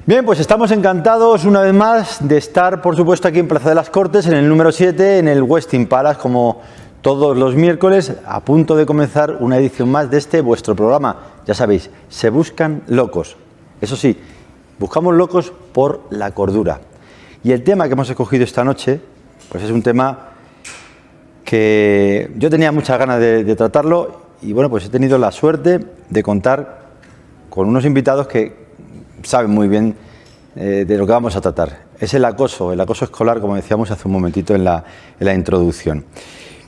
Bien, pues estamos encantados una vez más de estar, por supuesto, aquí en Plaza de las Cortes, en el número 7, en el Westin Palace, como todos los miércoles, a punto de comenzar una edición más de este vuestro programa. Ya sabéis, se buscan locos. Eso sí, buscamos locos por la cordura. Y el tema que hemos escogido esta noche, pues es un tema que yo tenía muchas ganas de tratarlo y bueno, pues he tenido la suerte de contar con unos invitados que saben muy bien de lo que vamos a tratar. Es el acoso escolar, como decíamos hace un momentito en la introducción.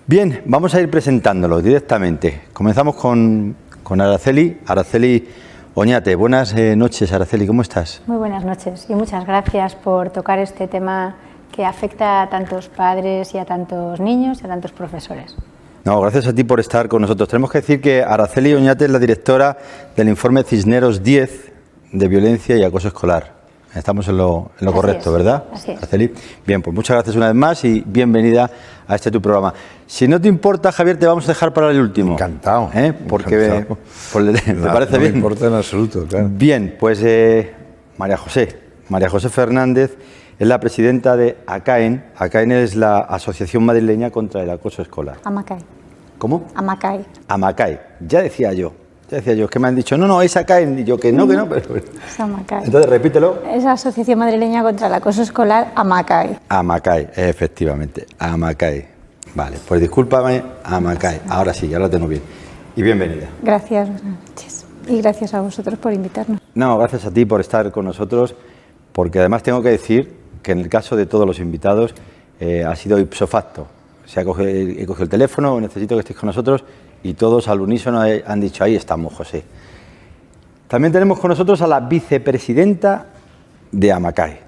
Bien, vamos a ir presentándolo directamente. Comenzamos con Araceli Oñate. Buenas noches, Araceli, ¿cómo estás? Muy buenas noches y muchas gracias por tocar este tema que afecta a tantos padres y a tantos niños y a tantos profesores. No, gracias a ti por estar con nosotros. Tenemos que decir que Araceli Oñate es la directora del informe Cisneros 10 de violencia y acoso escolar. Estamos en lo correcto, ¿verdad? Así es. Araceli. Bien, pues muchas gracias una vez más y bienvenida a tu programa. Si no te importa, Javier, te vamos a dejar para el último. Encantado. Porque encantado. ¿te parece bien? No me importa en absoluto, claro. Bien, pues María José Fernández es la presidenta de ACAEN. ACAEN es la Asociación Madrileña contra el Acoso Escolar. AMACAE. ¿Cómo? AMACAE. AMACAE. Ya decía yo, es que me han dicho, no, es ACAEN, y yo que no, pero... Es AMACAE. Entonces, repítelo. Es la Asociación Madrileña contra el Acoso Escolar, AMACAE. AMACAE, efectivamente, AMACAE. Vale, pues discúlpame, AMACAE. Ahora sí, ya lo tengo bien. Y bienvenida. Gracias, buenas noches. Y gracias a vosotros por invitarnos. No, gracias a ti por estar con nosotros, porque además tengo que decir que en el caso de todos los invitados ha sido ipso facto. He cogido el teléfono, necesito que estéis con nosotros, y todos al unísono han dicho, ahí estamos, José. También tenemos con nosotros a la vicepresidenta de AMACAE.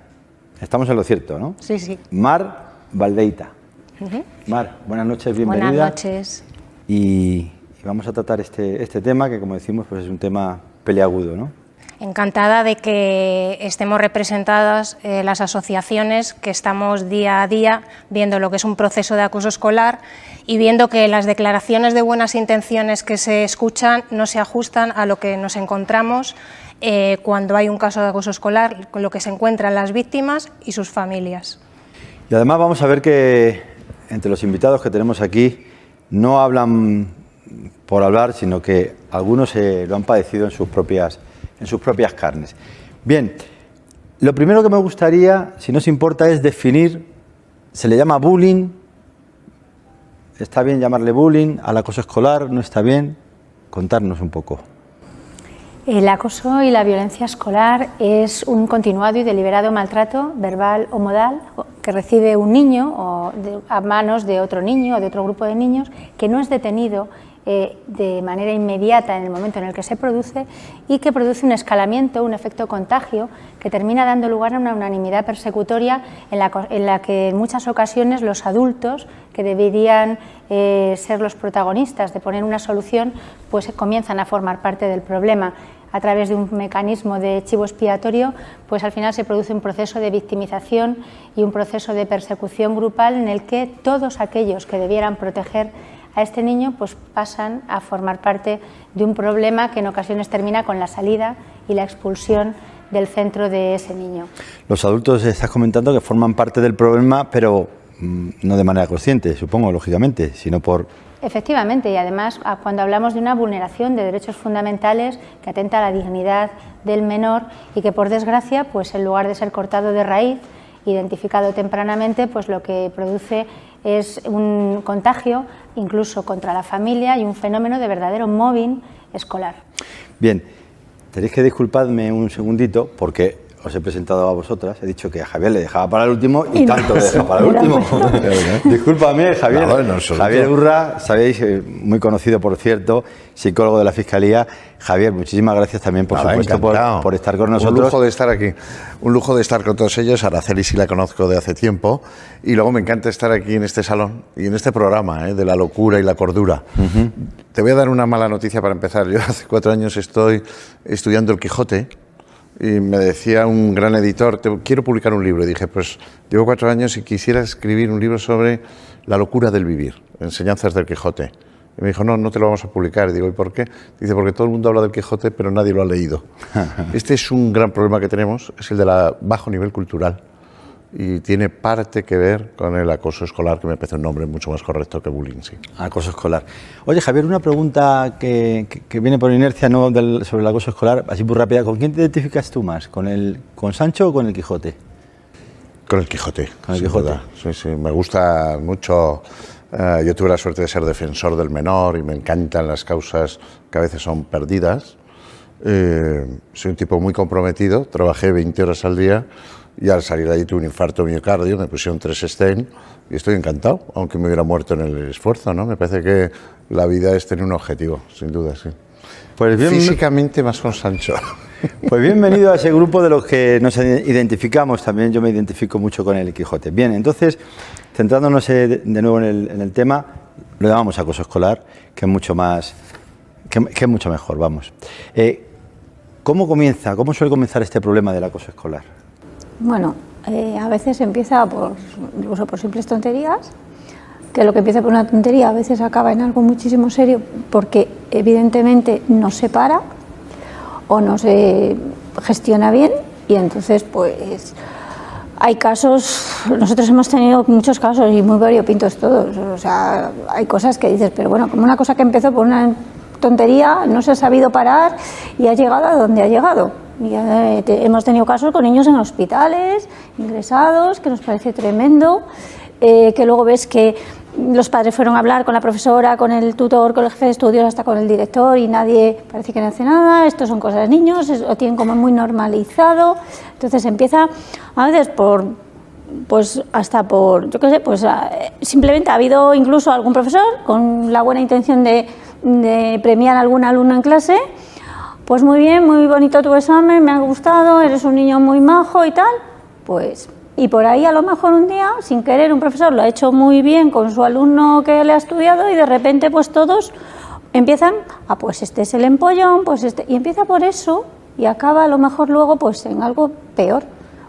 Estamos en lo cierto, ¿no? Sí, sí. Mar Valdeita. Mar, buenas noches, bienvenida. Buenas noches. Y vamos a tratar este tema que, como decimos, pues es un tema peliagudo, ¿no? Encantada de que estemos representadas las asociaciones que estamos día a día viendo lo que es un proceso de acoso escolar y viendo que las declaraciones de buenas intenciones que se escuchan no se ajustan a lo que nos encontramos cuando hay un caso de acoso escolar, con lo que se encuentran las víctimas y sus familias. Y además vamos a ver que entre los invitados que tenemos aquí no hablan por hablar, sino que algunos lo han padecido en sus propias carnes. Bien, lo primero que me gustaría, si no os importa, es definir, se le llama bullying, ¿está bien llamarle bullying al acoso escolar? ¿No está bien? Contarnos un poco. El acoso y la violencia escolar es un continuado y deliberado maltrato verbal o modal que recibe un niño a manos de otro niño o de otro grupo de niños que no es detenido de manera inmediata en el momento en el que se produce y que produce un escalamiento, un efecto contagio que termina dando lugar a una unanimidad persecutoria en la que en muchas ocasiones los adultos que deberían ser los protagonistas de poner una solución pues comienzan a formar parte del problema. A través de un mecanismo de chivo expiatorio, pues al final se produce un proceso de victimización y un proceso de persecución grupal en el que todos aquellos que debieran proteger a este niño pues pasan a formar parte de un problema que en ocasiones termina con la salida y la expulsión del centro de ese niño. Los adultos estás comentando que forman parte del problema, pero no de manera consciente, supongo, lógicamente, sino por... Efectivamente, y además cuando hablamos de una vulneración de derechos fundamentales que atenta a la dignidad del menor y que por desgracia, pues en lugar de ser cortado de raíz, identificado tempranamente, pues lo que produce es un contagio incluso contra la familia y un fenómeno de verdadero mobbing escolar. Bien, tenéis que disculparme un segundito porque os he presentado a vosotras, he dicho que a Javier le dejaba para el último y tanto le deja para el último. Discúlpame, Javier. Javier Urra, sabéis, muy conocido por cierto, psicólogo de la Fiscalía. Javier, muchísimas gracias también por supuesto por estar con nosotros. Un lujo de estar aquí, un lujo de estar con todos ellos. Araceli sí la conozco de hace tiempo y luego me encanta estar aquí en este salón y en este programa de la locura y la cordura. Te voy a dar una mala noticia para empezar. Yo hace 4 años estoy estudiando el Quijote. Y me decía un gran editor, quiero publicar un libro. Y dije, pues llevo 4 años y quisiera escribir un libro sobre la locura del vivir, enseñanzas del Quijote. Y me dijo, no, no te lo vamos a publicar. Y digo, ¿y por qué? Dice, porque todo el mundo habla del Quijote, pero nadie lo ha leído. Este es un gran problema que tenemos, es el de bajo nivel cultural. Y tiene parte que ver con el acoso escolar, que me parece un nombre mucho más correcto que bullying, sí. Acoso escolar. Oye, Javier, una pregunta que viene por inercia, ¿no?, sobre el acoso escolar, así muy rápida. ¿Con quién te identificas tú más? ¿Con Sancho o con el Quijote? Con el Quijote. Con el Quijote. Sí, sí, me gusta mucho. Yo tuve la suerte de ser defensor del menor y me encantan las causas que a veces son perdidas. Soy un tipo muy comprometido, trabajé 20 horas al día y al salir de allí tuve un infarto miocardio, me pusieron 3 stents y estoy encantado, aunque me hubiera muerto en el esfuerzo, ¿no? Me parece que la vida es tener un objetivo, sin duda, sí. Pues bien, físicamente más con Sancho. Pues bienvenido a ese grupo de los que nos identificamos, también yo me identifico mucho con el Quijote. Bien, entonces, centrándonos de nuevo en el tema, lo llamamos acoso escolar, que es mucho más, que es mucho mejor, vamos. ¿Cómo suele comenzar este problema del acoso escolar? Bueno, a veces empieza incluso por simples tonterías, que lo que empieza por una tontería a veces acaba en algo muchísimo serio, porque evidentemente no se para o no se gestiona bien, y entonces pues hay casos, nosotros hemos tenido muchos casos y muy variopintos todos, o sea, hay cosas que dices, pero bueno, como una cosa que empezó por una tontería, no se ha sabido parar y ha llegado a donde ha llegado. Y hemos tenido casos con niños en hospitales, ingresados, que nos parece tremendo, que luego ves que los padres fueron a hablar con la profesora, con el tutor, con el jefe de estudios, hasta con el director, y nadie parece que no hace nada. Esto son cosas de niños, lo tienen como muy normalizado. Entonces empieza a veces yo qué sé, pues simplemente ha habido incluso algún profesor con la buena intención de premiar a algún alumno en clase. Pues muy bien, muy bonito tu examen, me ha gustado, eres un niño muy majo y tal, pues, y por ahí a lo mejor un día, sin querer, un profesor lo ha hecho muy bien con su alumno que le ha estudiado y de repente pues todos empiezan, pues este es el empollón, pues este, y empieza por eso y acaba a lo mejor luego pues en algo peor,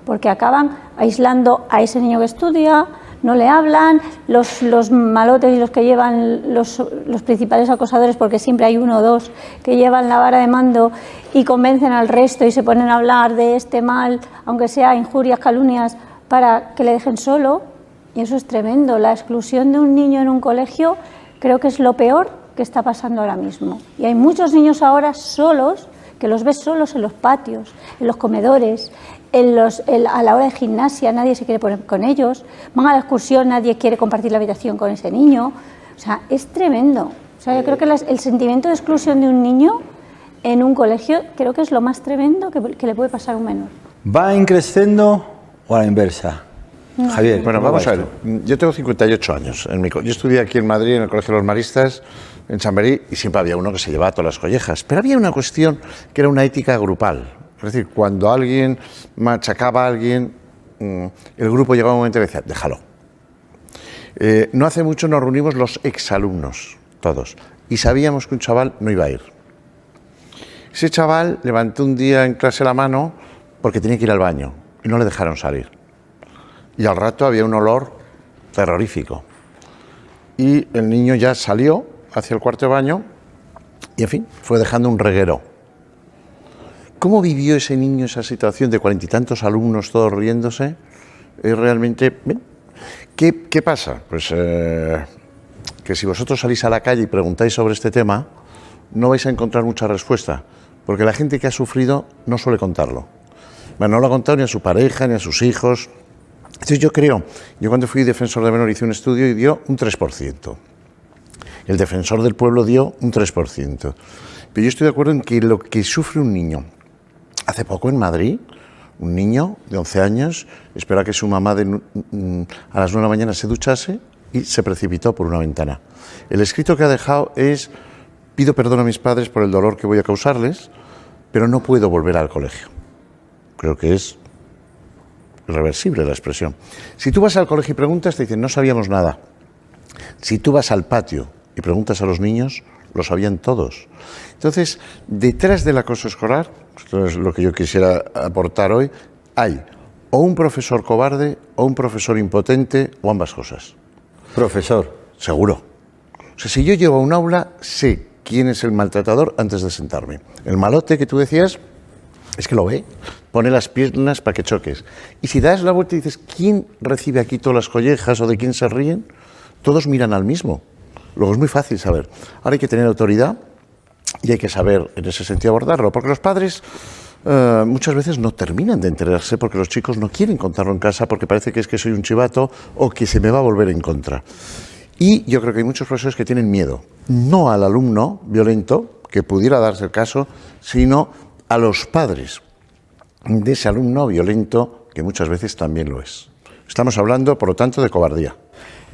porque acaban aislando a ese niño que estudia, no le hablan, los malotes y los que llevan los principales acosadores, porque siempre hay uno o dos que llevan la vara de mando y convencen al resto y se ponen a hablar de este mal, aunque sea injurias, calumnias, para que le dejen solo, y eso es tremendo. La exclusión de un niño en un colegio creo que es lo peor que está pasando ahora mismo, y hay muchos niños ahora solos, que los ves solos en los patios, en los comedores, a la hora de gimnasia nadie se quiere poner con ellos, van a la excursión, nadie quiere compartir la habitación con ese niño, o sea, es tremendo. O sea, yo creo que el sentimiento de exclusión de un niño en un colegio creo que es lo más tremendo que le puede pasar a un menor. ¿Va increciendo o a la inversa? No. Javier, bueno, vamos a ver, yo tengo 58 años, yo estudié aquí en Madrid, en el Colegio de los Maristas, en Chamberí, y siempre había uno que se llevaba todas las collejas, pero había una cuestión que era una ética grupal. Es decir, cuando alguien machacaba a alguien, el grupo llegaba un momento y decía, déjalo. No hace mucho nos reunimos los exalumnos, todos, y sabíamos que un chaval no iba a ir. Ese chaval levantó un día en clase la mano porque tenía que ir al baño y no le dejaron salir. Y al rato había un olor terrorífico. Y el niño ya salió hacia el cuarto de baño y, en fin, fue dejando un reguero. ¿Cómo vivió ese niño esa situación de 40 y tantos alumnos todos riéndose? Es realmente... ¿Qué pasa? Pues que si vosotros salís a la calle y preguntáis sobre este tema, no vais a encontrar mucha respuesta, porque la gente que ha sufrido no suele contarlo. Bueno, no lo ha contado ni a su pareja, ni a sus hijos. Entonces yo cuando fui defensor de menor hice un estudio y dio un 3%. El defensor del pueblo dio un 3%. Pero yo estoy de acuerdo en que lo que sufre un niño, hace poco en Madrid, un niño de 11 años esperaba que su mamá a las 9 de la mañana se duchase y se precipitó por una ventana. El escrito que ha dejado es: pido perdón a mis padres por el dolor que voy a causarles, pero no puedo volver al colegio. Creo que es irreversible la expresión. Si tú vas al colegio y preguntas, te dicen, no sabíamos nada. Si tú vas al patio y preguntas a los niños, lo sabían todos. Entonces, detrás del acoso escolar, esto es lo que yo quisiera aportar hoy, hay o un profesor cobarde, o un profesor impotente, o ambas cosas. Profesor. Seguro. O sea, si yo llego a un aula, sé quién es el maltratador antes de sentarme. El malote que tú decías, es que lo ve, pone las piernas para que choques. Y si das la vuelta y dices, ¿quién recibe aquí todas las collejas o de quién se ríen? Todos miran al mismo. Luego es muy fácil saber. Ahora hay que tener autoridad y hay que saber en ese sentido abordarlo, porque los padres muchas veces no terminan de enterarse porque los chicos no quieren contarlo en casa porque parece que es que soy un chivato o que se me va a volver en contra. Y yo creo que hay muchos profesores que tienen miedo, no al alumno violento, que pudiera darse el caso, sino a los padres de ese alumno violento, que muchas veces también lo es. Estamos hablando, por lo tanto, de cobardía.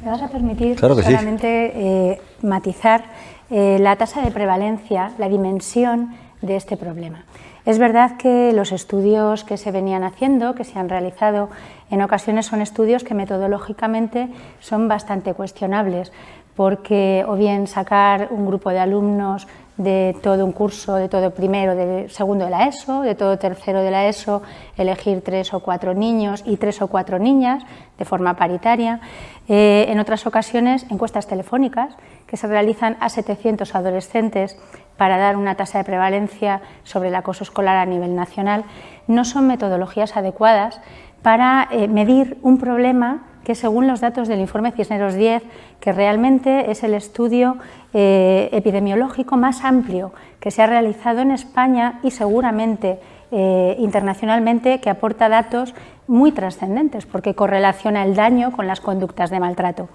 ¿Me vas a permitir Claro que sí. solamente matizar la tasa de prevalencia, la dimensión de este problema? Es verdad que los estudios que se venían haciendo, que se han realizado en ocasiones, son estudios que metodológicamente son bastante cuestionables, porque o bien sacar un grupo de alumnos de todo un curso, de todo primero, de segundo de la ESO, de todo tercero de la ESO, elegir 3 o 4 niños y 3 o 4 niñas de forma paritaria. En otras ocasiones, encuestas telefónicas que se realizan a 700 adolescentes para dar una tasa de prevalencia sobre el acoso escolar a nivel nacional, no son metodologías adecuadas para medir un problema que, según los datos del informe Cisneros 10, que realmente es el estudio epidemiológico más amplio que se ha realizado en España y seguramente internacionalmente, que aporta datos muy trascendentes porque correlaciona el daño con las conductas de maltrato.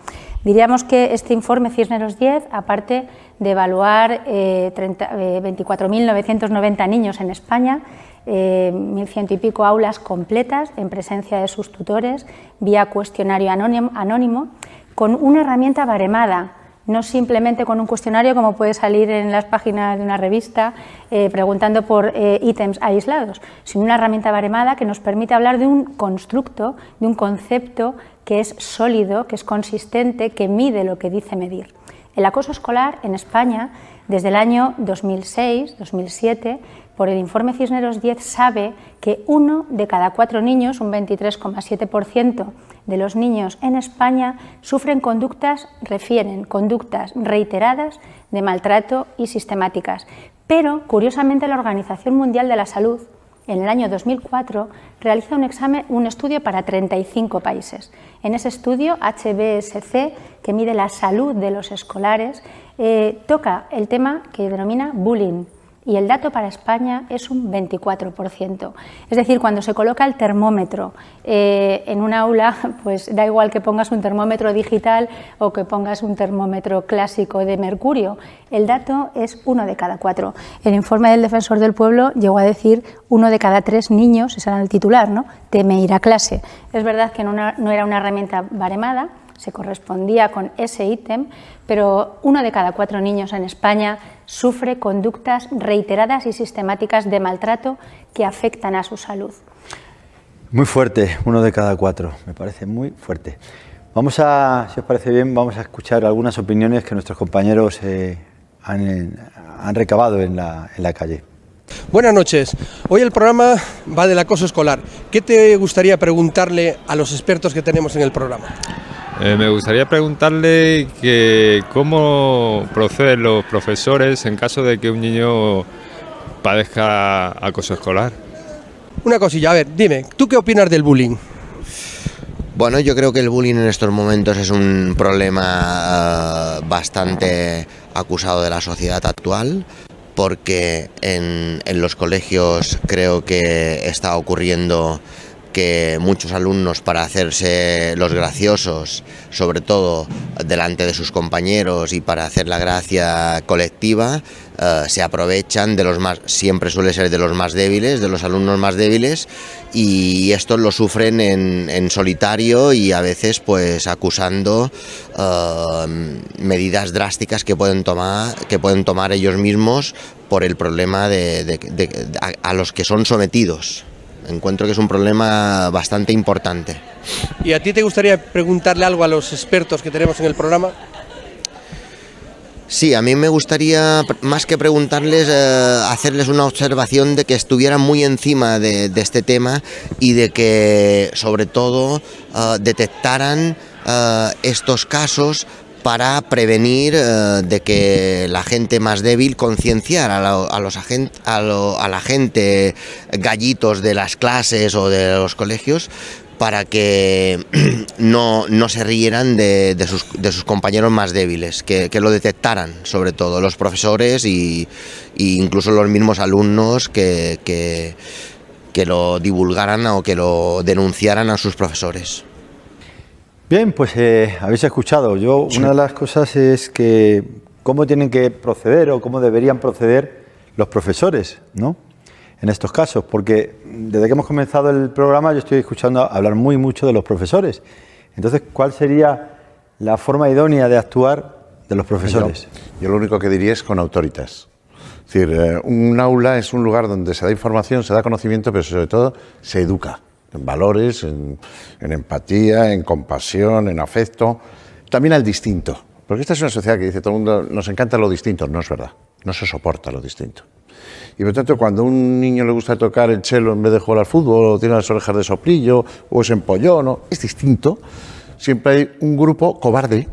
Diríamos que este informe Cisneros 10, aparte de evaluar 24.990 niños en España, 1.100 y pico aulas completas en presencia de sus tutores, vía cuestionario anónimo, con una herramienta baremada, no simplemente con un cuestionario como puede salir en las páginas de una revista preguntando por ítems aislados, sino una herramienta baremada que nos permite hablar de un constructo, de un concepto que es sólido, que es consistente, que mide lo que dice medir. El acoso escolar en España, desde el año 2006-2007, por el informe Cisneros 10, sabe que 1 de cada 4 niños, un 23,7% de los niños en España, refieren conductas reiteradas de maltrato y sistemáticas. Pero, curiosamente, la Organización Mundial de la Salud, en el año 2004, realiza un estudio para 35 países. En ese estudio, HBSC, que mide la salud de los escolares, toca el tema que denomina bullying. Y el dato para España es un 24%. Es decir, cuando se coloca el termómetro en un aula, pues da igual que pongas un termómetro digital o que pongas un termómetro clásico de mercurio, el dato es 1 de cada 4. El informe del Defensor del Pueblo llegó a decir 1 de cada 3 niños, ese era el titular, ¿no?, teme ir a clase. Es verdad que no era una herramienta baremada, se correspondía con ese ítem, pero 1 de cada 4 niños en España sufre conductas reiteradas y sistemáticas de maltrato que afectan a su salud. Muy fuerte, 1 de cada 4, me parece muy fuerte. Vamos a, si os parece bien, vamos a escuchar algunas opiniones que nuestros compañeros han recabado en la calle. Buenas noches. Hoy el programa va del acoso escolar. ¿Qué te gustaría preguntarle a los expertos que tenemos en el programa? Me gustaría preguntarle que cómo proceden los profesores en caso de que un niño padezca acoso escolar. Una cosilla, a ver, dime, ¿tú qué opinas del bullying? Bueno, yo creo que el bullying en estos momentos es un problema bastante acusado de la sociedad actual, porque en los colegios creo que está ocurriendo que muchos alumnos, para hacerse los graciosos, sobre todo delante de sus compañeros y para hacer la gracia colectiva, se aprovechan de los más, siempre suele ser de los más débiles, de los alumnos más débiles, y estos lo sufren en solitario y a veces pues acusando medidas drásticas que pueden tomar ellos mismos por el problema a los que son sometidos. Encuentro que es un problema bastante importante. ¿Y a ti te gustaría preguntarle algo a los expertos que tenemos en el programa? Sí, a mí me gustaría, más que preguntarles, hacerles una observación de que estuvieran muy encima de este tema y de que, sobre todo, detectaran estos casos para prevenir de que la gente más débil, concienciar a la gente gallitos de las clases o de los colegios, para que no se rieran de sus compañeros más débiles, que lo detectaran, sobre todo los profesores e incluso los mismos alumnos que lo divulgaran o que lo denunciaran a sus profesores. Bien, pues habéis escuchado. Una de las cosas es que cómo tienen que proceder o cómo deberían proceder los profesores, ¿no?, en estos casos, porque desde que hemos comenzado el programa yo estoy escuchando hablar mucho de los profesores. Entonces, ¿cuál sería la forma idónea de actuar de los profesores? Yo lo único que diría es con autoritas. Es decir, un aula es un lugar donde se da información, se da conocimiento, pero sobre todo se educa en valores, en empatía, en compasión, en afecto, también al distinto. Porque esta es una sociedad que dice todo el mundo, nos encanta lo distinto. No es verdad, no se soporta lo distinto. Y por tanto, cuando a un niño le gusta tocar el cello en vez de jugar al fútbol, o tiene las orejas de soplillo, o es empollón, ¿no?, es distinto, siempre hay un grupo cobarde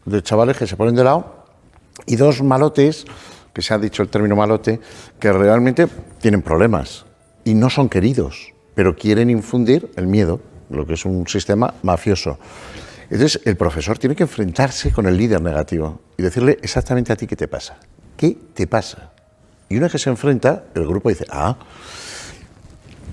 de chavales que se ponen de lado y dos malotes, que se ha dicho el término malote, que realmente tienen problemas y no son queridos, pero quieren infundir el miedo, lo que es un sistema mafioso. Entonces, el profesor tiene que enfrentarse con el líder negativo y decirle exactamente a ti qué te pasa. ¿Qué te pasa? Y una vez que se enfrenta, el grupo dice,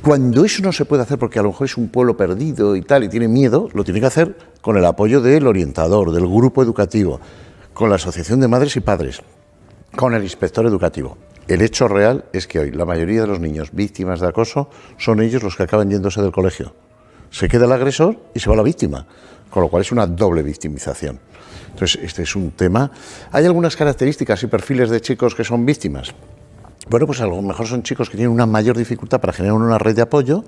cuando eso no se puede hacer porque a lo mejor es un pueblo perdido y tal, y tiene miedo, lo tiene que hacer con el apoyo del orientador, del grupo educativo, con la asociación de madres y padres, con el inspector educativo. El hecho real es que hoy la mayoría de los niños víctimas de acoso son ellos los que acaban yéndose del colegio. Se queda el agresor y se va la víctima, con lo cual es una doble victimización. Entonces, este es un tema. Hay algunas características y perfiles de chicos que son víctimas. Bueno, pues a lo mejor son chicos que tienen una mayor dificultad para generar una red de apoyo,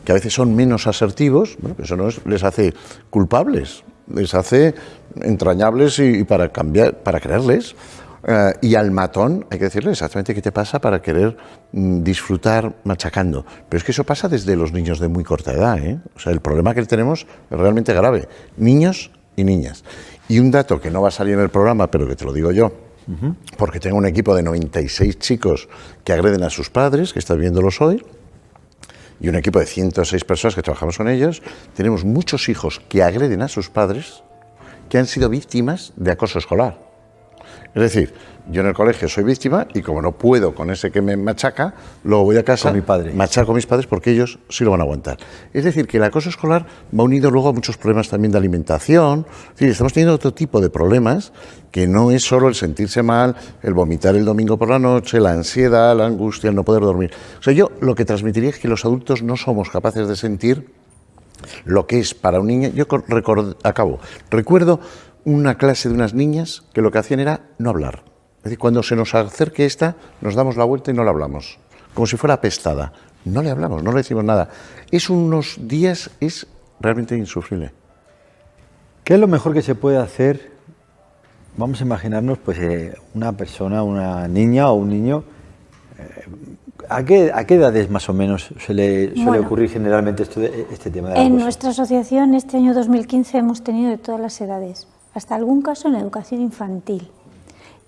que a veces son menos asertivos. Bueno, eso no les hace culpables, les hace entrañables y para creerles. Y al matón hay que decirle exactamente qué te pasa para querer disfrutar machacando. Pero es que eso pasa desde los niños de muy corta edad, ¿eh? O sea, el problema que tenemos es realmente grave. Niños y niñas. Y un dato que no va a salir en el programa, pero que te lo digo yo, porque tengo un equipo de 96 chicos que agreden a sus padres, que estás viéndolos hoy, y un equipo de 106 personas que trabajamos con ellos. Tenemos muchos hijos que agreden a sus padres que han sido víctimas de acoso escolar. Es decir, yo en el colegio soy víctima y como no puedo con ese que me machaca, luego voy a casa, con mi padre, machaco a mis padres porque ellos sí lo van a aguantar. Es decir, que el acoso escolar va unido luego a muchos problemas también de alimentación. Es decir, estamos teniendo otro tipo de problemas que no es solo el sentirse mal, el vomitar el domingo por la noche, la ansiedad, la angustia, el no poder dormir. O sea, yo lo que transmitiría es que los adultos no somos capaces de sentir lo que es para un niño. Yo recuerdo una clase de unas niñas que lo que hacían era no hablar. Es decir, cuando se nos acerque esta, nos damos la vuelta y no le hablamos. Como si fuera apestada. No le hablamos, no le decimos nada. Es unos días, es realmente insufrible. ¿Qué es lo mejor que se puede hacer? Vamos a imaginarnos pues una persona, una niña o un niño. ¿A qué edades más o menos suele ocurrir generalmente este tema de acoso? En nuestra asociación este año 2015 hemos tenido de todas las edades, hasta algún caso en educación infantil.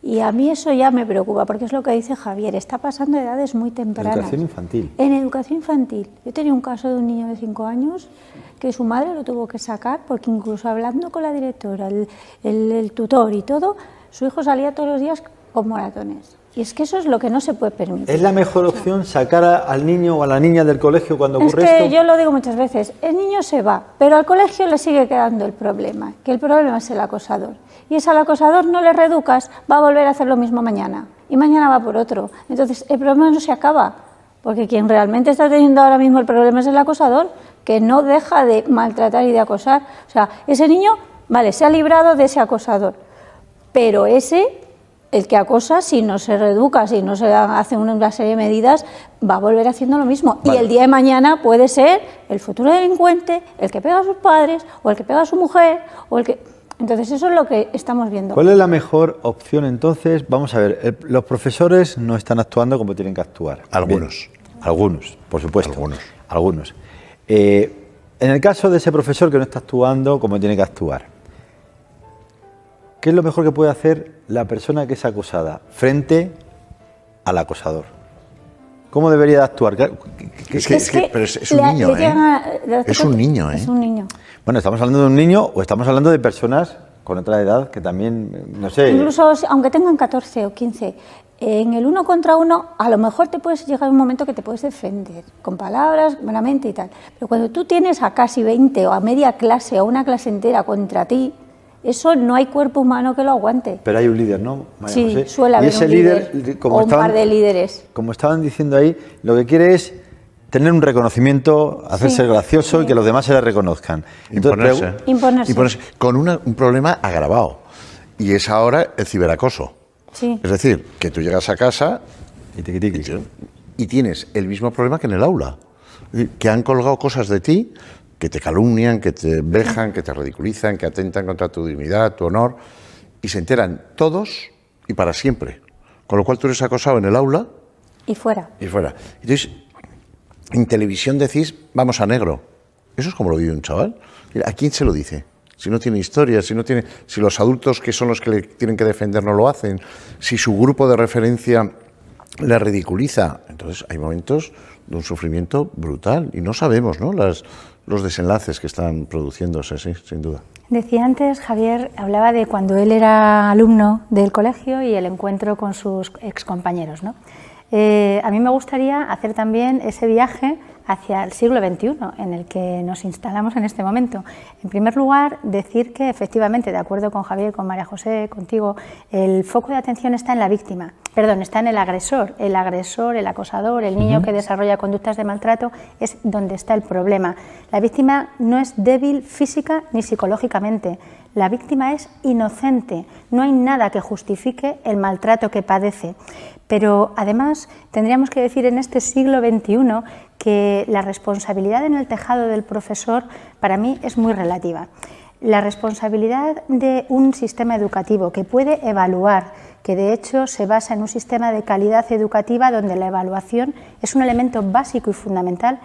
Y a mí eso ya me preocupa, porque es lo que dice Javier, está pasando a edades muy tempranas. ¿Educación infantil? En educación infantil. Yo tenía un caso de un niño de 5 años que su madre lo tuvo que sacar, porque incluso hablando con la directora, el tutor y todo, su hijo salía todos los días con moratones. Y es que eso es lo que no se puede permitir. ¿Es la mejor opción sacar al niño o a la niña del colegio cuando ocurre esto? Es que yo lo digo muchas veces, el niño se va, pero al colegio le sigue quedando el problema, que el problema es el acosador. Y ese al acosador no le reeducas, va a volver a hacer lo mismo mañana, y mañana va por otro. Entonces el problema no se acaba, porque quien realmente está teniendo ahora mismo el problema es el acosador, que no deja de maltratar y de acosar. O sea, ese niño, vale, se ha librado de ese acosador, pero el que acosa, si no se reeduca, si no se hace una serie de medidas, va a volver haciendo lo mismo. Vale. Y el día de mañana puede ser el futuro delincuente, el que pega a sus padres, o el que pega a su mujer, o el que... Entonces eso es lo que estamos viendo. ¿Cuál es la mejor opción entonces? Vamos a ver, los profesores no están actuando como tienen que actuar. Algunos. Bien. Algunos, por supuesto. Algunos. En el caso de ese profesor que no está actuando como tiene que actuar, ¿qué es lo mejor que puede hacer la persona que es acosada frente al acosador? ¿Cómo debería de actuar? Pero es un niño, ¿eh? Es un niño, ¿eh? Es un niño. Bueno, ¿estamos hablando de un niño o estamos hablando de personas con otra edad que también, no sé... Incluso aunque tengan 14 o 15, en el 1 contra 1 a lo mejor te puedes llegar a un momento que te puedes defender con palabras, buenamente y tal. Pero cuando tú tienes a casi 20 o a media clase o una clase entera contra ti, eso no hay cuerpo humano que lo aguante. Pero hay un líder, ¿no, María Sí, José? suele Y haber ese un líder como o un par de líderes. Como estaban diciendo ahí, lo que quiere es tener un reconocimiento, hacerse gracioso y que los demás se le reconozcan. Entonces, Imponerse. Con un problema agravado. Y es ahora el ciberacoso. Sí. Es decir, que tú llegas a casa y tienes el mismo problema que en el aula. Que han colgado cosas de ti, que te calumnian, que te vejan, que te ridiculizan, que atentan contra tu dignidad, tu honor, y se enteran todos y para siempre. Con lo cual tú eres acosado en el aula Y fuera. y fuera. Entonces, en televisión decís, vamos a negro. Eso es como lo vive un chaval. ¿A quién se lo dice? Si no tiene historia, si los adultos que son los que le tienen que defender no lo hacen, si su grupo de referencia le ridiculiza. Entonces hay momentos de un sufrimiento brutal y no sabemos, ¿no?, los desenlaces que están produciéndose, sí, sin duda. Decía antes, Javier, hablaba de cuando él era alumno del colegio y el encuentro con sus excompañeros, ¿no? A mí me gustaría hacer también ese viaje hacia el siglo XXI, en el que nos instalamos en este momento. En primer lugar, decir que efectivamente, de acuerdo con Javier, con María José, contigo, el foco de atención está en la víctima, está en el agresor, el acosador, el niño que desarrolla conductas de maltrato, es donde está el problema. La víctima no es débil física ni psicológicamente, la víctima es inocente, no hay nada que justifique el maltrato que padece. Pero además tendríamos que decir en este siglo XXI que la responsabilidad en el tejado del profesor para mí es muy relativa. La responsabilidad de un sistema educativo que puede evaluar, que de hecho se basa en un sistema de calidad educativa donde la evaluación es un elemento básico y fundamental.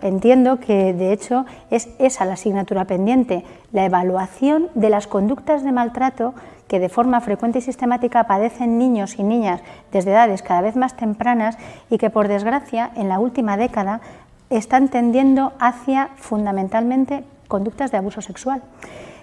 Entiendo que de hecho es esa la asignatura pendiente, la evaluación de las conductas de maltrato que de forma frecuente y sistemática padecen niños y niñas desde edades cada vez más tempranas y que por desgracia en la última década están tendiendo hacia fundamentalmente conductas de abuso sexual.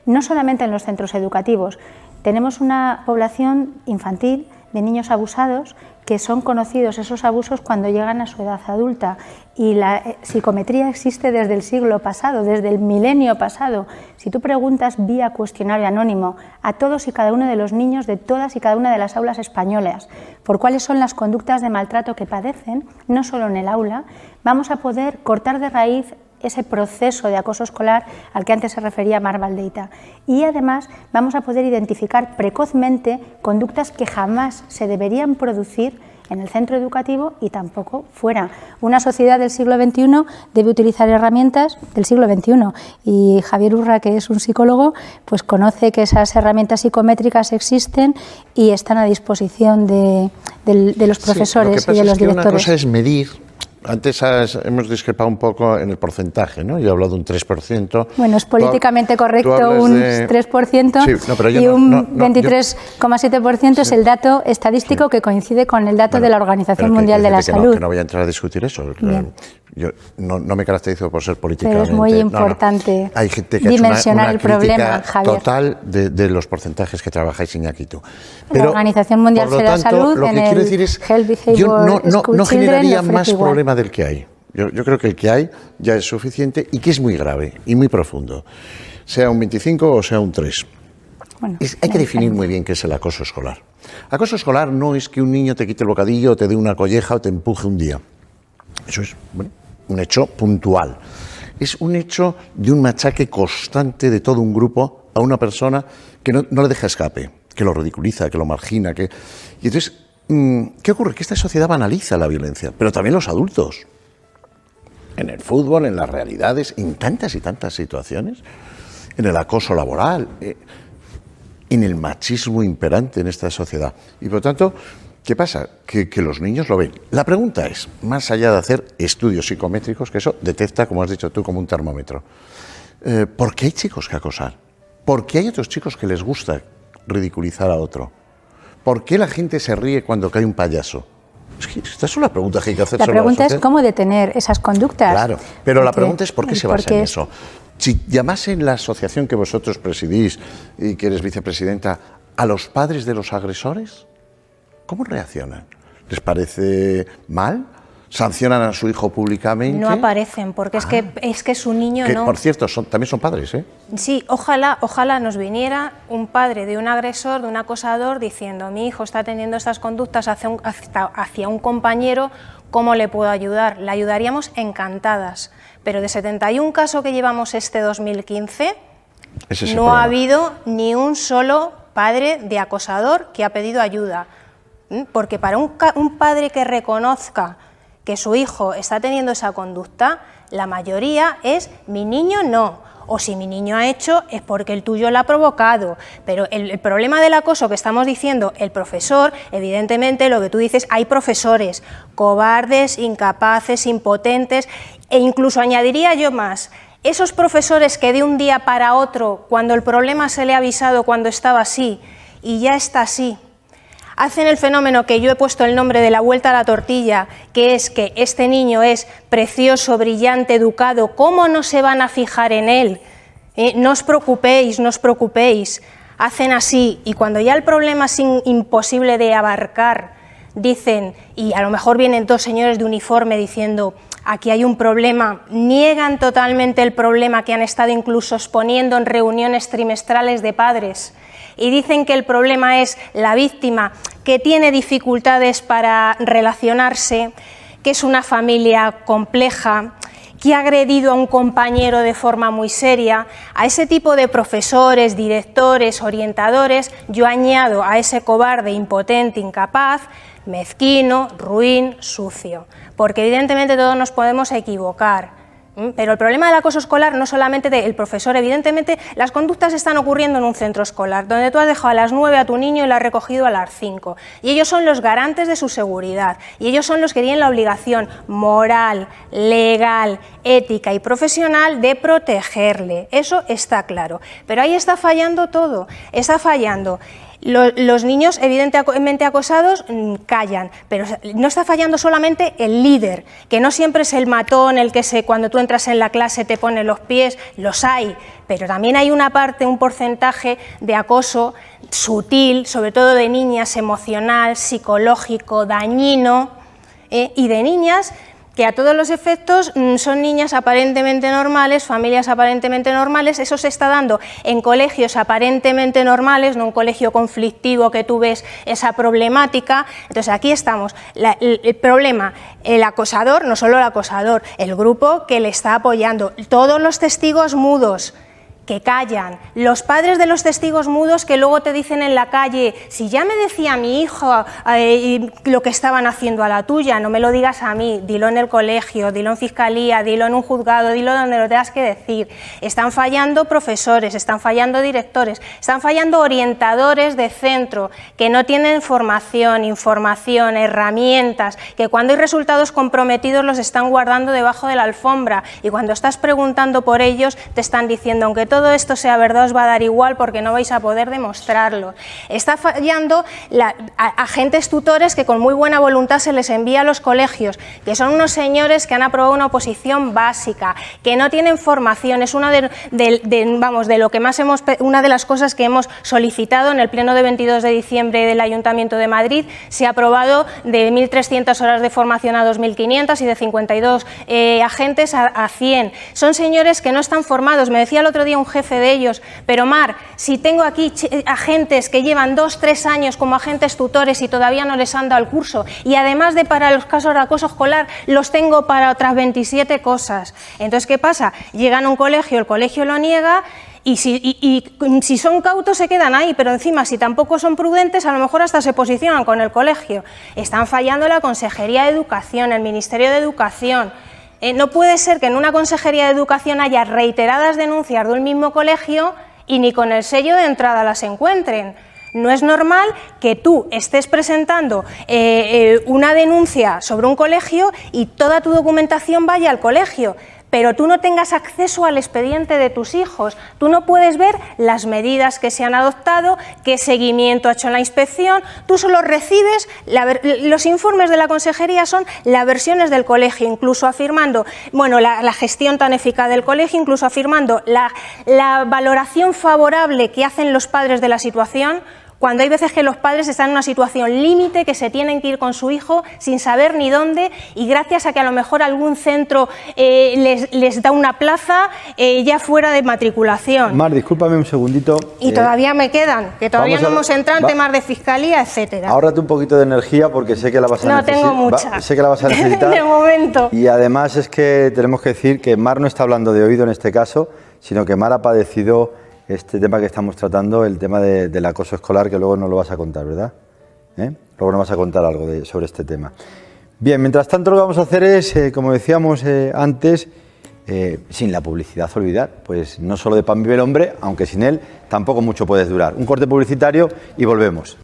No solamente en los centros educativos, tenemos una población infantil de niños abusados que son conocidos esos abusos cuando llegan a su edad adulta y la psicometría existe desde el siglo pasado, desde el milenio pasado. Si tú preguntas vía cuestionario anónimo a todos y cada uno de los niños de todas y cada una de las aulas españolas por cuáles son las conductas de maltrato que padecen, no solo en el aula, vamos a poder cortar de raíz ese proceso de acoso escolar al que antes se refería Mar Valdeita. Y además vamos a poder identificar precozmente conductas que jamás se deberían producir en el centro educativo y tampoco fuera. Una sociedad del siglo XXI debe utilizar herramientas del siglo XXI y Javier Urra, que es un psicólogo, pues conoce que esas herramientas psicométricas existen y están a disposición de los profesores y de los directores. Una cosa es medir. Antes hemos discrepado un poco en el porcentaje, ¿no? Yo he hablado de un 3%. Bueno, es políticamente correcto un 3% sí, no, pero y un 23,7% es el dato estadístico que coincide con el dato de la Organización Mundial de la Salud. Que no voy a entrar a discutir eso. Yo no me caracterizo por ser políticamente... Pero es muy importante Hay gente que dimensionar ha hecho el una problema, crítica Javier. total de los porcentajes que trabajáis, Iñaki, tú. La Organización Mundial de la Salud, lo que en quiero el decir es, Health Behavior yo School no Children, generaría lo ofrece más igual. problema del que hay. Yo creo que el que hay ya es suficiente y que es muy grave y muy profundo. Sea un 25 o sea un 3. Bueno, Hay que definir muy bien qué es el acoso escolar. Acoso escolar no es que un niño te quite el bocadillo, o te dé una colleja o te empuje un día. Eso es un hecho puntual. Es un hecho de un machaque constante de todo un grupo a una persona que no le deja escape, que lo ridiculiza, que lo margina. Y entonces, ¿qué ocurre? Que esta sociedad banaliza la violencia, pero también los adultos. En el fútbol, en las realidades, en tantas y tantas situaciones, en el acoso laboral, en el machismo imperante en esta sociedad. Y por lo tanto, ¿qué pasa? Que los niños lo ven. La pregunta es, más allá de hacer estudios psicométricos, que eso detecta, como has dicho tú, como un termómetro, ¿por qué hay chicos que acosar? ¿Por qué hay otros chicos que les gusta ridiculizar a otro? ¿Por qué la gente se ríe cuando cae un payaso? Es que esta es una pregunta que hay que hacer. La pregunta es cómo detener esas conductas. Claro, pero la pregunta es ¿por qué se basa en eso? Si llamasen la asociación que vosotros presidís y que eres vicepresidenta a los padres de los agresores, ¿cómo reaccionan? ¿Les parece mal? ¿Sancionan a su hijo públicamente? No aparecen, porque es que su niño que, no... por cierto, también son padres, ¿eh? Sí, ojalá nos viniera un padre de un agresor, de un acosador, diciendo mi hijo está teniendo estas conductas hacia un compañero, ¿cómo le puedo ayudar? Le ayudaríamos encantadas, pero de 71 casos que llevamos este 2015, no ha habido ni un solo padre de acosador que ha pedido ayuda, porque para un padre que reconozca que su hijo está teniendo esa conducta, la mayoría es mi niño no, o si mi niño ha hecho es porque el tuyo lo ha provocado. Pero el problema del acoso que estamos diciendo, el profesor, evidentemente lo que tú dices, hay profesores cobardes, incapaces, impotentes, e incluso añadiría yo más, esos profesores que de un día para otro, cuando el problema se le ha avisado cuando estaba así y ya está así, hacen el fenómeno que yo he puesto el nombre de la vuelta a la tortilla, que es que este niño es precioso, brillante, educado, ¿cómo no se van a fijar en él? No os preocupéis, no os preocupéis. Hacen así y cuando ya el problema es imposible de abarcar, dicen, y a lo mejor vienen dos señores de uniforme diciendo aquí hay un problema, niegan totalmente el problema que han estado incluso exponiendo en reuniones trimestrales de padres, y dicen que el problema es la víctima, que tiene dificultades para relacionarse, que es una familia compleja, que ha agredido a un compañero de forma muy seria. A ese tipo de profesores, directores, orientadores, yo añado a ese cobarde, impotente, incapaz, mezquino, ruin, sucio, porque evidentemente todos nos podemos equivocar. Pero el problema del acoso escolar no solamente del profesor, evidentemente las conductas están ocurriendo en un centro escolar, donde tú has dejado a las 9 a tu niño y lo has recogido a las 5. Y ellos son los garantes de su seguridad, y ellos son los que tienen la obligación moral, legal, ética y profesional de protegerle. Eso está claro. Pero ahí está fallando todo, está fallando. Los niños evidentemente acosados callan, pero no está fallando solamente el líder, que no siempre es el matón, el que cuando tú entras en la clase te pone los pies, los hay, pero también hay una parte, un porcentaje de acoso sutil, sobre todo de niñas, emocional, psicológico, dañino, y de niñas que a todos los efectos son niñas aparentemente normales, familias aparentemente normales. Eso se está dando en colegios aparentemente normales, no un colegio conflictivo que tú ves esa problemática. Entonces aquí estamos, el problema, el acosador, no solo el acosador, el grupo que le está apoyando, todos los testigos mudos que callan, los padres de los testigos mudos que luego te dicen en la calle, si ya me decía mi hijo lo que estaban haciendo a la tuya, no me lo digas a mí, dilo en el colegio, dilo en fiscalía, dilo en un juzgado, dilo donde lo tengas que decir. Están fallando profesores, están fallando directores, están fallando orientadores de centro que no tienen formación, información, herramientas, que cuando hay resultados comprometidos los están guardando debajo de la alfombra y cuando estás preguntando por ellos te están diciendo, aunque todo esto sea verdad, os va a dar igual porque no vais a poder demostrarlo. Está fallando agentes tutores que con muy buena voluntad se les envía a los colegios, que son unos señores que han aprobado una oposición básica, que no tienen formación. Es una de lo que más una de las cosas que hemos solicitado en el pleno de 22 de diciembre del Ayuntamiento de Madrid. Se ha aprobado de 1.300 horas de formación a 2.500 y de 52 agentes a 100. Son señores que no están formados. Me decía el otro día un jefe de ellos, pero Mar, si tengo aquí agentes que llevan 2-3 años como agentes tutores y todavía no les han dado el curso, y además de para los casos de acoso escolar, los tengo para otras 27 cosas. Entonces, ¿qué pasa? Llegan a un colegio, el colegio lo niega, y si son cautos se quedan ahí, pero encima si tampoco son prudentes a lo mejor hasta se posicionan con el colegio. Están fallando la Consejería de Educación, el Ministerio de Educación. No puede ser que en una Consejería de Educación haya reiteradas denuncias de un mismo colegio y ni con el sello de entrada las encuentren. No es normal que tú estés presentando una denuncia sobre un colegio y toda tu documentación vaya al colegio. pero tú no tengas acceso al expediente de tus hijos. Tú no puedes ver las medidas que se han adoptado, qué seguimiento ha hecho la inspección. Tú solo recibes, los informes de la consejería son las versiones del colegio, incluso afirmando, bueno, la gestión tan eficaz del colegio, incluso afirmando la valoración favorable que hacen los padres de la situación, cuando hay veces que los padres están en una situación límite, que se tienen que ir con su hijo sin saber ni dónde, y gracias a que a lo mejor algún centro les da una plaza ya fuera de matriculación. Mar, discúlpame un segundito. Y todavía me quedan, que todavía no hemos entrado en temas de fiscalía, etcétera. Ahórrate un poquito de energía porque sé que la vas a necesitar. No tengo mucha. Sé que la vas a necesitar. De momento. Y además es que tenemos que decir que Mar no está hablando de oído en este caso, sino que Mar ha padecido este tema que estamos tratando, el tema del acoso escolar, que luego nos lo vas a contar, ¿verdad? Luego nos vas a contar algo sobre este tema. Bien, mientras tanto lo que vamos a hacer es, como decíamos antes, sin la publicidad olvidar, pues no solo de pan vive el hombre, aunque sin él tampoco mucho puedes durar. Un corte publicitario y volvemos.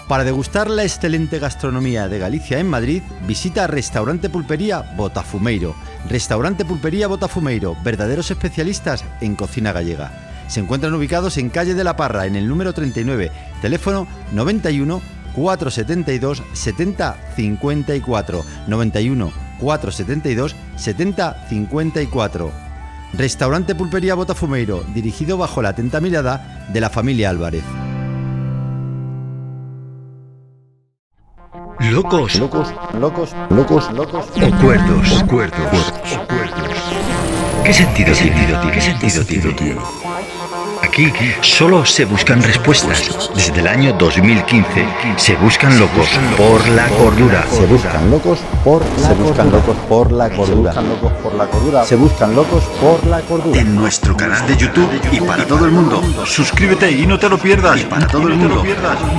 Para degustar la excelente gastronomía de Galicia en Madrid, visita Restaurante Pulpería Botafumeiro. Restaurante Pulpería Botafumeiro, verdaderos especialistas en cocina gallega. Se encuentran ubicados en calle de la Parra, en el número 39, teléfono 91 472 70 54, 91 472 70 54. Restaurante Pulpería Botafumeiro, dirigido bajo la atenta mirada de la familia Álvarez. Locos. Locos. O cuerdos. ¿Qué sentido tiene? Aquí solo se buscan respuestas. Desde el año 2015 se buscan locos por la cordura. Se buscan locos por la cordura. En nuestro canal de YouTube y para todo el mundo. Suscríbete y no te lo pierdas.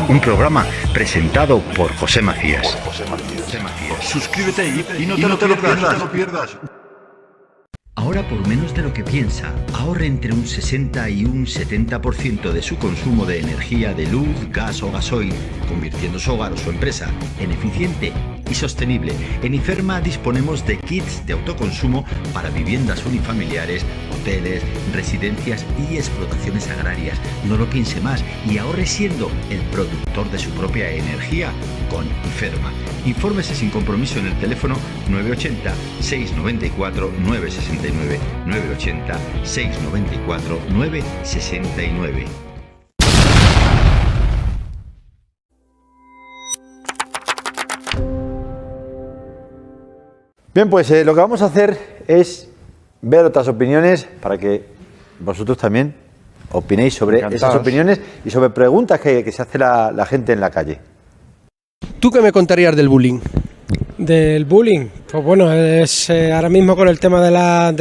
Un programa presentado por José Macías. Suscríbete y no te lo pierdas. Ahora, por menos de lo que piensa, ahorre entre un 60 y un 70% de su consumo de energía de luz, gas o gasoil, convirtiendo su hogar o su empresa en eficiente y sostenible. En Iferma disponemos de kits de autoconsumo para viviendas unifamiliares, hoteles, residencias y explotaciones agrarias. No lo piense más y ahorre siendo el productor de su propia energía con Iferma. Infórmese sin compromiso en el teléfono 980 694 969, 980 694 969. Bien, pues lo que vamos a hacer es ver otras opiniones para que vosotros también opinéis sobre esas opiniones y sobre preguntas que se hace la gente en la calle. ¿Tú qué me contarías del bullying? Del bullying, pues bueno, es ahora mismo con el tema de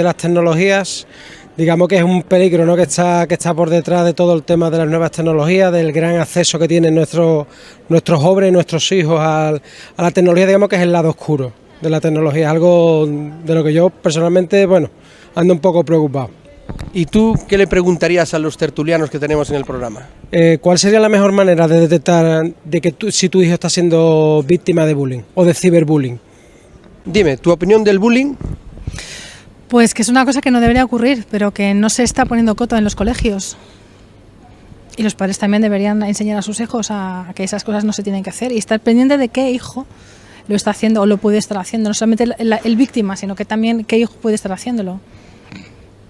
las tecnologías, digamos que es un peligro, ¿no? que está por detrás de todo el tema de las nuevas tecnologías, del gran acceso que tienen nuestros jóvenes, nuestros hijos a la tecnología, digamos que es el lado oscuro de la tecnología, algo de lo que yo personalmente, bueno, ando un poco preocupado. ¿Y tú qué le preguntarías a los tertulianos que tenemos en el programa? ¿Cuál sería la mejor manera de detectar si tu hijo está siendo víctima de bullying o de ciberbullying? Dime, ¿tu opinión del bullying? Pues que es una cosa que no debería ocurrir, pero que no se está poniendo coto en los colegios. Y los padres también deberían enseñar a sus hijos a que esas cosas no se tienen que hacer y estar pendiente de qué hijo lo está haciendo o lo puede estar haciendo. No solamente el víctima, sino que también qué hijo puede estar haciéndolo.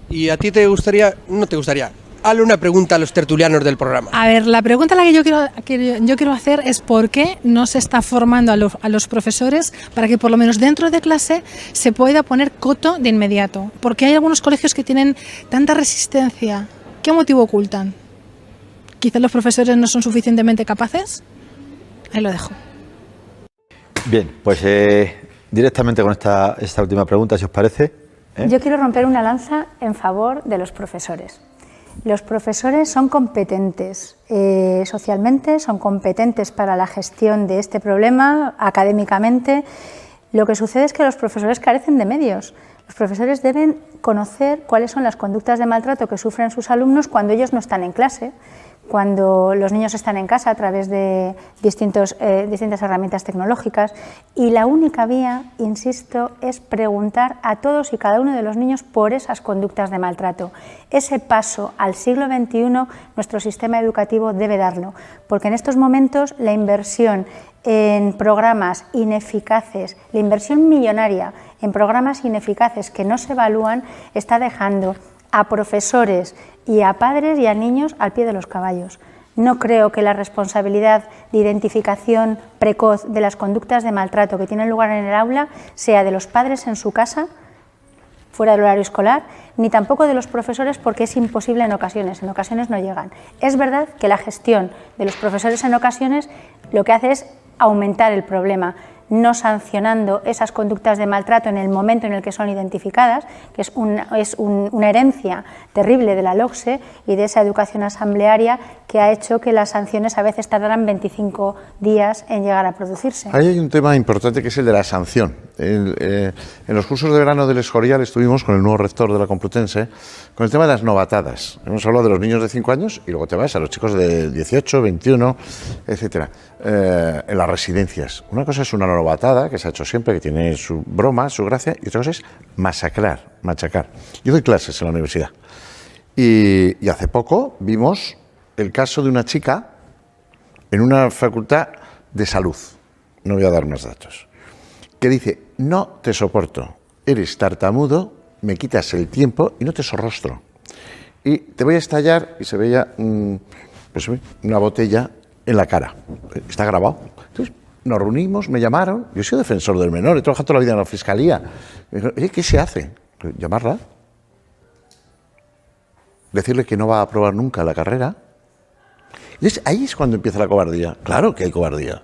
¿Y a ti te gustaría, no te gustaría? Hazle una pregunta a los tertulianos del programa. A ver, la pregunta la que yo quiero hacer es por qué no se está formando a los profesores para que por lo menos dentro de clase se pueda poner coto de inmediato. Porque hay algunos colegios que tienen tanta resistencia. ¿Qué motivo ocultan? ¿Quizás los profesores no son suficientemente capaces? Ahí lo dejo. Bien, pues directamente con esta última pregunta, si os parece. Yo quiero romper una lanza en favor de los profesores. Los profesores son competentes socialmente, son competentes para la gestión de este problema académicamente. Lo que sucede es que los profesores carecen de medios. Los profesores deben conocer cuáles son las conductas de maltrato que sufren sus alumnos cuando ellos no están en clase, cuando los niños están en casa a través de distintas herramientas tecnológicas, y la única vía, insisto, es preguntar a todos y cada uno de los niños por esas conductas de maltrato. Ese paso al siglo XXI nuestro sistema educativo debe darlo, porque en estos momentos la inversión en programas ineficaces, la inversión millonaria en programas ineficaces que no se evalúan, está dejando a profesores y a padres y a niños al pie de los caballos. No creo que la responsabilidad de identificación precoz de las conductas de maltrato que tienen lugar en el aula sea de los padres en su casa, fuera del horario escolar, ni tampoco de los profesores, porque es imposible en ocasiones no llegan. Es verdad que la gestión de los profesores en ocasiones lo que hace es aumentar el problema, no sancionando esas conductas de maltrato en el momento en el que son identificadas, que es una herencia terrible de la LOCSE y de esa educación asamblearia que ha hecho que las sanciones a veces tardaran 25 días en llegar a producirse. Ahí hay un tema importante que es el de la sanción. En los cursos de verano del Escorial estuvimos con el nuevo rector de la Complutense con el tema de las novatadas. Hemos hablado de los niños de 5 años y luego te vas a los chicos de 18, 21, etcétera, en las residencias. Una cosa es una novatada, que se ha hecho siempre, que tiene su broma, su gracia, y otra cosa es machacar. Yo doy clases en la universidad y hace poco vimos el caso de una chica en una facultad de salud, no voy a dar más datos, que dice: no te soporto, eres tartamudo, me quitas el tiempo y no te sorrostro. Y te voy a estallar, y se veía pues, una botella en la cara. Está grabado. Entonces, nos reunimos, me llamaron, yo soy defensor del menor, he trabajado toda la vida en la fiscalía. Me dijeron: oye, ¿qué se hace? Llamarla, decirle que no va a aprobar nunca la carrera. Entonces, ahí es cuando empieza la cobardía. Claro que hay cobardía.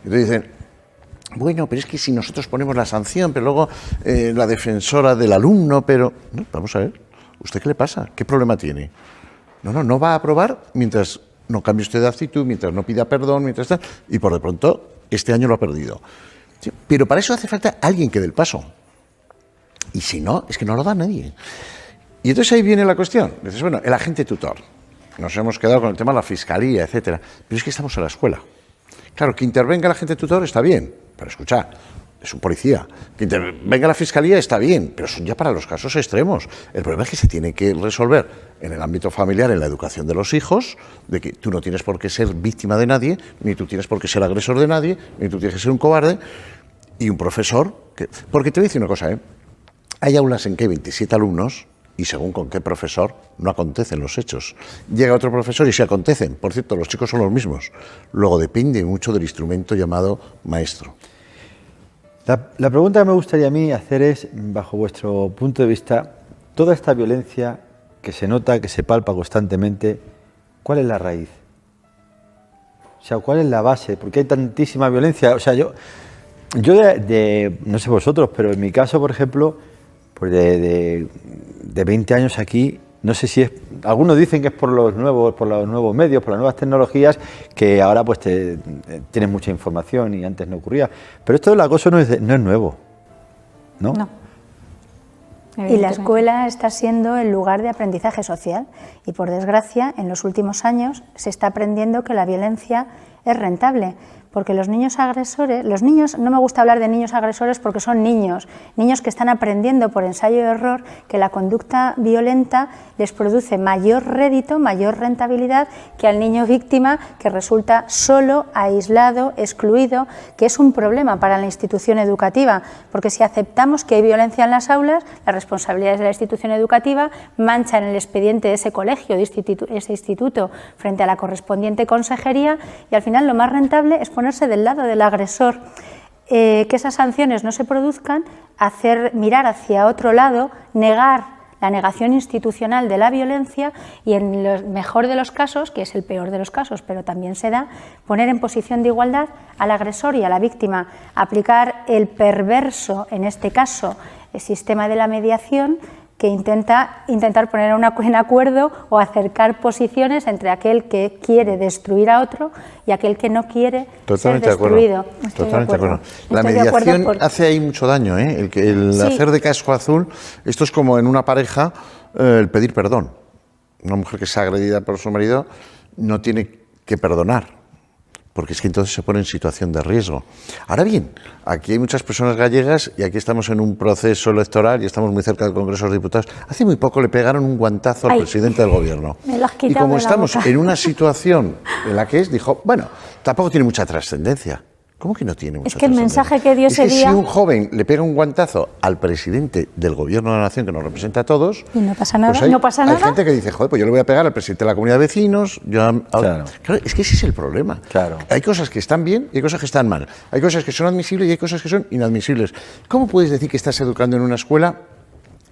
Entonces dicen: bueno, pero es que si nosotros ponemos la sanción, pero luego la defensora del alumno, pero... No, vamos a ver, ¿usted qué le pasa? ¿Qué problema tiene? No va a aprobar mientras no cambie usted de actitud, mientras no pida perdón, mientras tal, y por de pronto este año lo ha perdido. Sí, pero para eso hace falta alguien que dé el paso. Y si no, es que no lo da nadie. Y entonces ahí viene la cuestión. Dices, bueno, el agente tutor. Nos hemos quedado con el tema de la fiscalía, etcétera. Pero es que estamos en la escuela. Claro, que intervenga el agente tutor está bien, pero escucha, es un policía. Que intervenga la fiscalía está bien, pero son ya para los casos extremos. El problema es que se tiene que resolver en el ámbito familiar, en la educación de los hijos, de que tú no tienes por qué ser víctima de nadie, ni tú tienes por qué ser agresor de nadie, ni tú tienes que ser un cobarde, y un profesor que... Porque te voy a decir una cosa, hay aulas en que hay 27 alumnos y según con qué profesor no acontecen los hechos. Llega otro profesor y se acontecen. Por cierto, los chicos son los mismos. Luego depende mucho del instrumento llamado maestro. La pregunta que me gustaría a mí hacer es, bajo vuestro punto de vista, toda esta violencia que se nota, que se palpa constantemente, ¿cuál es la raíz? O sea, ¿cuál es la base? Porque hay tantísima violencia. O sea, yo no sé vosotros, pero en mi caso, por ejemplo, pues de 20 años aquí, no sé si es... Algunos dicen que es por los nuevos medios, por las nuevas tecnologías, que ahora pues tienes mucha información y antes no ocurría. Pero esto del acoso no es nuevo, ¿no? No. Y la escuela está siendo el lugar de aprendizaje social y, por desgracia, en los últimos años se está aprendiendo que la violencia es rentable. Porque los niños agresores, no me gusta hablar de niños agresores porque son niños que están aprendiendo por ensayo y error que la conducta violenta les produce mayor rédito, mayor rentabilidad que al niño víctima que resulta solo, aislado, excluido, que es un problema para la institución educativa, porque si aceptamos que hay violencia en las aulas, las responsabilidades de la institución educativa manchan el expediente de ese colegio, de ese instituto, frente a la correspondiente consejería, y al final lo más rentable es ponerse del lado del agresor, que esas sanciones no se produzcan, mirar hacia otro lado, negar la negación institucional de la violencia y, en el mejor de los casos, que es el peor de los casos, pero también se da, poner en posición de igualdad al agresor y a la víctima, aplicar el perverso, en este caso, el sistema de la mediación, que intentar poner en acuerdo o acercar posiciones entre aquel que quiere destruir a otro y aquel que no quiere ser destruido. Totalmente de acuerdo. La mediación hace ahí mucho daño, ¿eh? El hacer de casco azul, esto es como en una pareja el pedir perdón. Una mujer que es agredida por su marido no tiene que perdonar, porque es que entonces se pone en situación de riesgo. Ahora bien, aquí hay muchas personas gallegas y aquí estamos en un proceso electoral y estamos muy cerca del Congreso de los Diputados. Hace muy poco le pegaron un guantazo al presidente del Gobierno. Y como estamos en una situación en la que dijo, bueno, tampoco tiene mucha trascendencia. ¿Cómo que no tiene mucha trascendencia? Es que el mensaje que dio ese día... Si un joven le pega un guantazo al presidente del Gobierno de la Nación, que nos representa a todos... Y no pasa nada. Pues hay gente que dice, joder, pues yo le voy a pegar al presidente de la Comunidad de Vecinos... Claro, es que ese es el problema. Claro. Hay cosas que están bien y hay cosas que están mal. Hay cosas que son admisibles y hay cosas que son inadmisibles. ¿Cómo puedes decir que estás educando en una escuela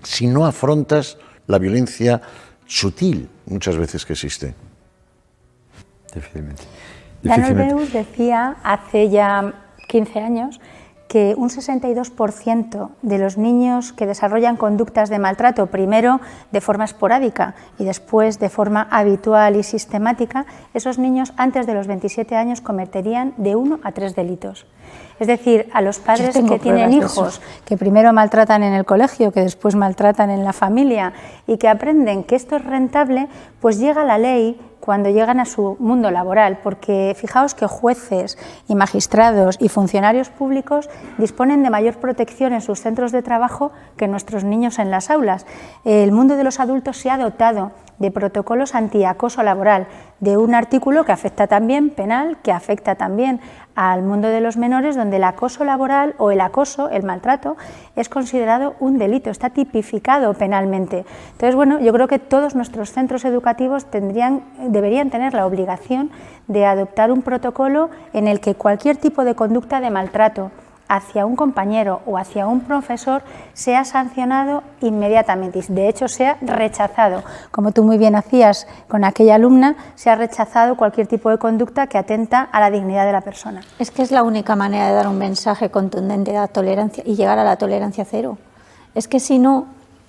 si no afrontas la violencia sutil muchas veces que existe? Difícilmente. Dan Olweus decía hace ya 15 años que un 62% de los niños que desarrollan conductas de maltrato, primero de forma esporádica y después de forma habitual y sistemática, esos niños antes de los 27 años cometerían de 1 a 3 delitos. Es decir, a los padres que tienen hijos que primero maltratan en el colegio, que después maltratan en la familia y que aprenden que esto es rentable, pues llega la ley cuando llegan a su mundo laboral, porque fijaos que jueces y magistrados y funcionarios públicos disponen de mayor protección en sus centros de trabajo que nuestros niños en las aulas. El mundo de los adultos se ha dotado de protocolos antiacoso laboral, de un artículo que afecta también penal, que afecta también al mundo de los menores, donde el acoso laboral o el acoso, el maltrato, es considerado un delito, está tipificado penalmente. Entonces, bueno, yo creo que todos nuestros centros educativos deberían tener la obligación de adoptar un protocolo en el que cualquier tipo de conducta de maltrato hacia un compañero o hacia un profesor sea sancionado inmediatamente y de hecho sea rechazado. Como tú muy bien hacías con aquella alumna, se ha rechazado cualquier tipo de conducta que atenta a la dignidad de la persona. Es que es la única manera de dar un mensaje contundente de la tolerancia y llegar a la tolerancia cero. Es que si no,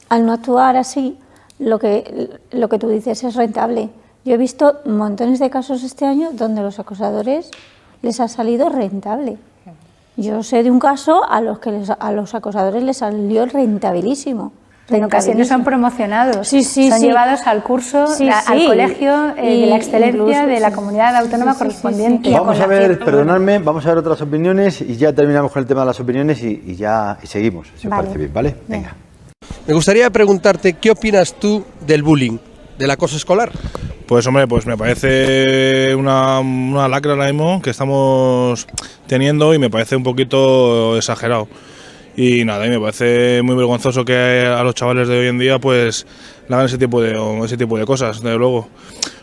al no actuar así, lo que tú dices es rentable. Yo he visto montones de casos este año donde los acosadores les ha salido rentable. Yo sé de un caso a los acosadores les salió rentabilísimo. En ocasiones son promocionados, son llevados al curso, al colegio de la excelencia de la comunidad autónoma correspondiente. Vamos a ver, perdonadme, vamos a ver otras opiniones y ya terminamos con el tema de las opiniones y seguimos, si os parece bien, ¿vale? Venga. Me gustaría preguntarte, ¿qué opinas tú del bullying, del acoso escolar? Pues hombre, pues me parece una lacra ahora mismo que estamos teniendo y me parece un poquito exagerado. Y nada, y me parece muy vergonzoso que a los chavales de hoy en día pues le hagan ese tipo de cosas, desde luego.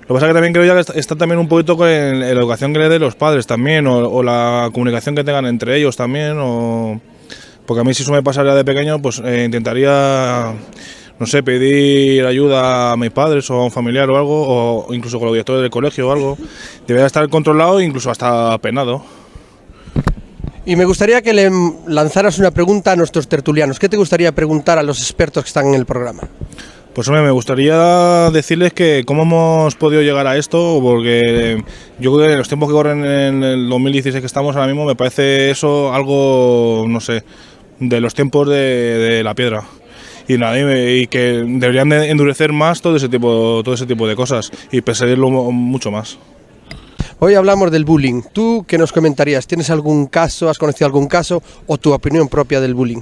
Lo que pasa es que también creo ya que está también un poquito con la educación que le den los padres también, o la comunicación que tengan entre ellos también, porque a mí si eso me pasara de pequeño, pues intentaría, no sé, pedir ayuda a mis padres o a un familiar o algo, o incluso con los directores del colegio o algo. Debería estar controlado e incluso hasta penado. Y me gustaría que le lanzaras una pregunta a nuestros tertulianos. ¿Qué te gustaría preguntar a los expertos que están en el programa? Pues hombre, me gustaría decirles que cómo hemos podido llegar a esto, porque yo creo que en los tiempos que corren en el 2016 que estamos ahora mismo, me parece eso algo, no sé, de los tiempos de la piedra. Y nada, y que deberían de endurecer más todo ese tipo de cosas y perseguirlo mucho más. Hoy hablamos del bullying. ¿Tú qué nos comentarías? ¿Tienes algún caso, has conocido algún caso o tu opinión propia del bullying?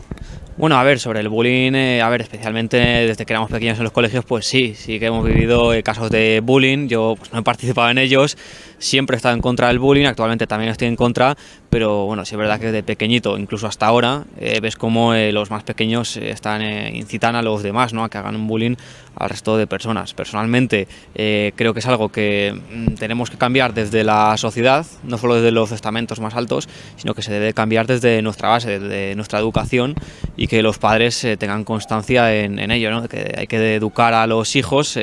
Bueno, a ver, sobre el bullying, especialmente desde que éramos pequeños en los colegios, pues sí que hemos vivido casos de bullying. Yo pues, no he participado en ellos, siempre he estado en contra del bullying, actualmente también estoy en contra, pero bueno, sí es verdad que desde pequeñito, incluso hasta ahora, ves cómo los más pequeños incitan a los demás, ¿no?, a que hagan un bullying al resto de personas. Personalmente creo que es algo que tenemos que cambiar desde la sociedad, no solo desde los estamentos más altos, sino que se debe cambiar desde nuestra base, desde nuestra educación, y que los padres tengan constancia en ello, ¿no?, que hay que educar a los hijos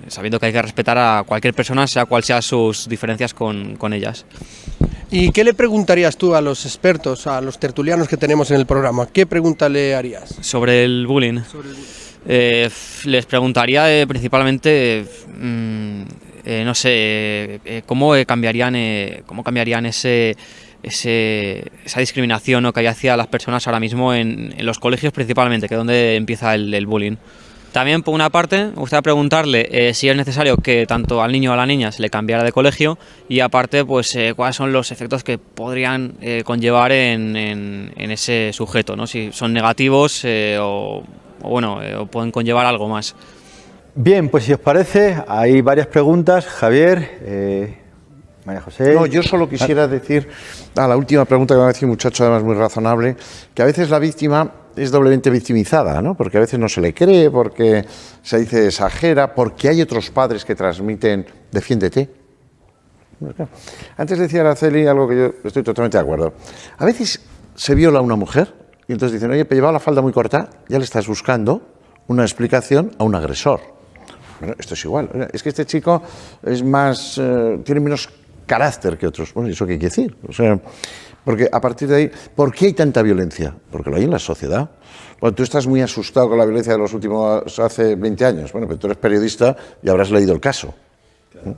sabiendo que hay que respetar a cualquier persona, sea cual sea sus diferencias con ellas. ¿Y qué le preguntarías tú a los expertos, a los tertulianos que tenemos en el programa? ¿Qué pregunta le harías? Sobre el bullying. Les preguntaría principalmente, no sé, cómo cambiarían esa discriminación, ¿no?, que hay hacia las personas ahora mismo en los colegios principalmente, que es donde empieza el bullying. También, por una parte, me gustaría preguntarle si es necesario que tanto al niño o a la niña se le cambiara de colegio y, aparte, pues cuáles son los efectos que podrían conllevar en ese sujeto, ¿no? Si son negativos o pueden conllevar algo más. Bien, pues si os parece, hay varias preguntas. Javier, María José. No, yo solo quisiera decir a la última pregunta que me ha parecido un muchacho además muy razonable, que a veces la víctima es doblemente victimizada, ¿no? Porque a veces no se le cree, porque se dice exagera, porque hay otros padres que transmiten defiéndete. Antes decía Araceli algo que yo estoy totalmente de acuerdo. A veces se viola a una mujer y entonces dicen, oye, pero llevaba la falda muy corta, ya le estás buscando una explicación a un agresor. Bueno, esto es igual. Es que este chico es más, tiene menos carácter que otros. Bueno, ¿eso qué quiere decir? O sea, porque a partir de ahí, ¿por qué hay tanta violencia? Porque lo hay en la sociedad. Bueno, tú estás muy asustado con la violencia de los últimos, hace 20 años. Bueno, pero tú eres periodista y habrás leído el caso.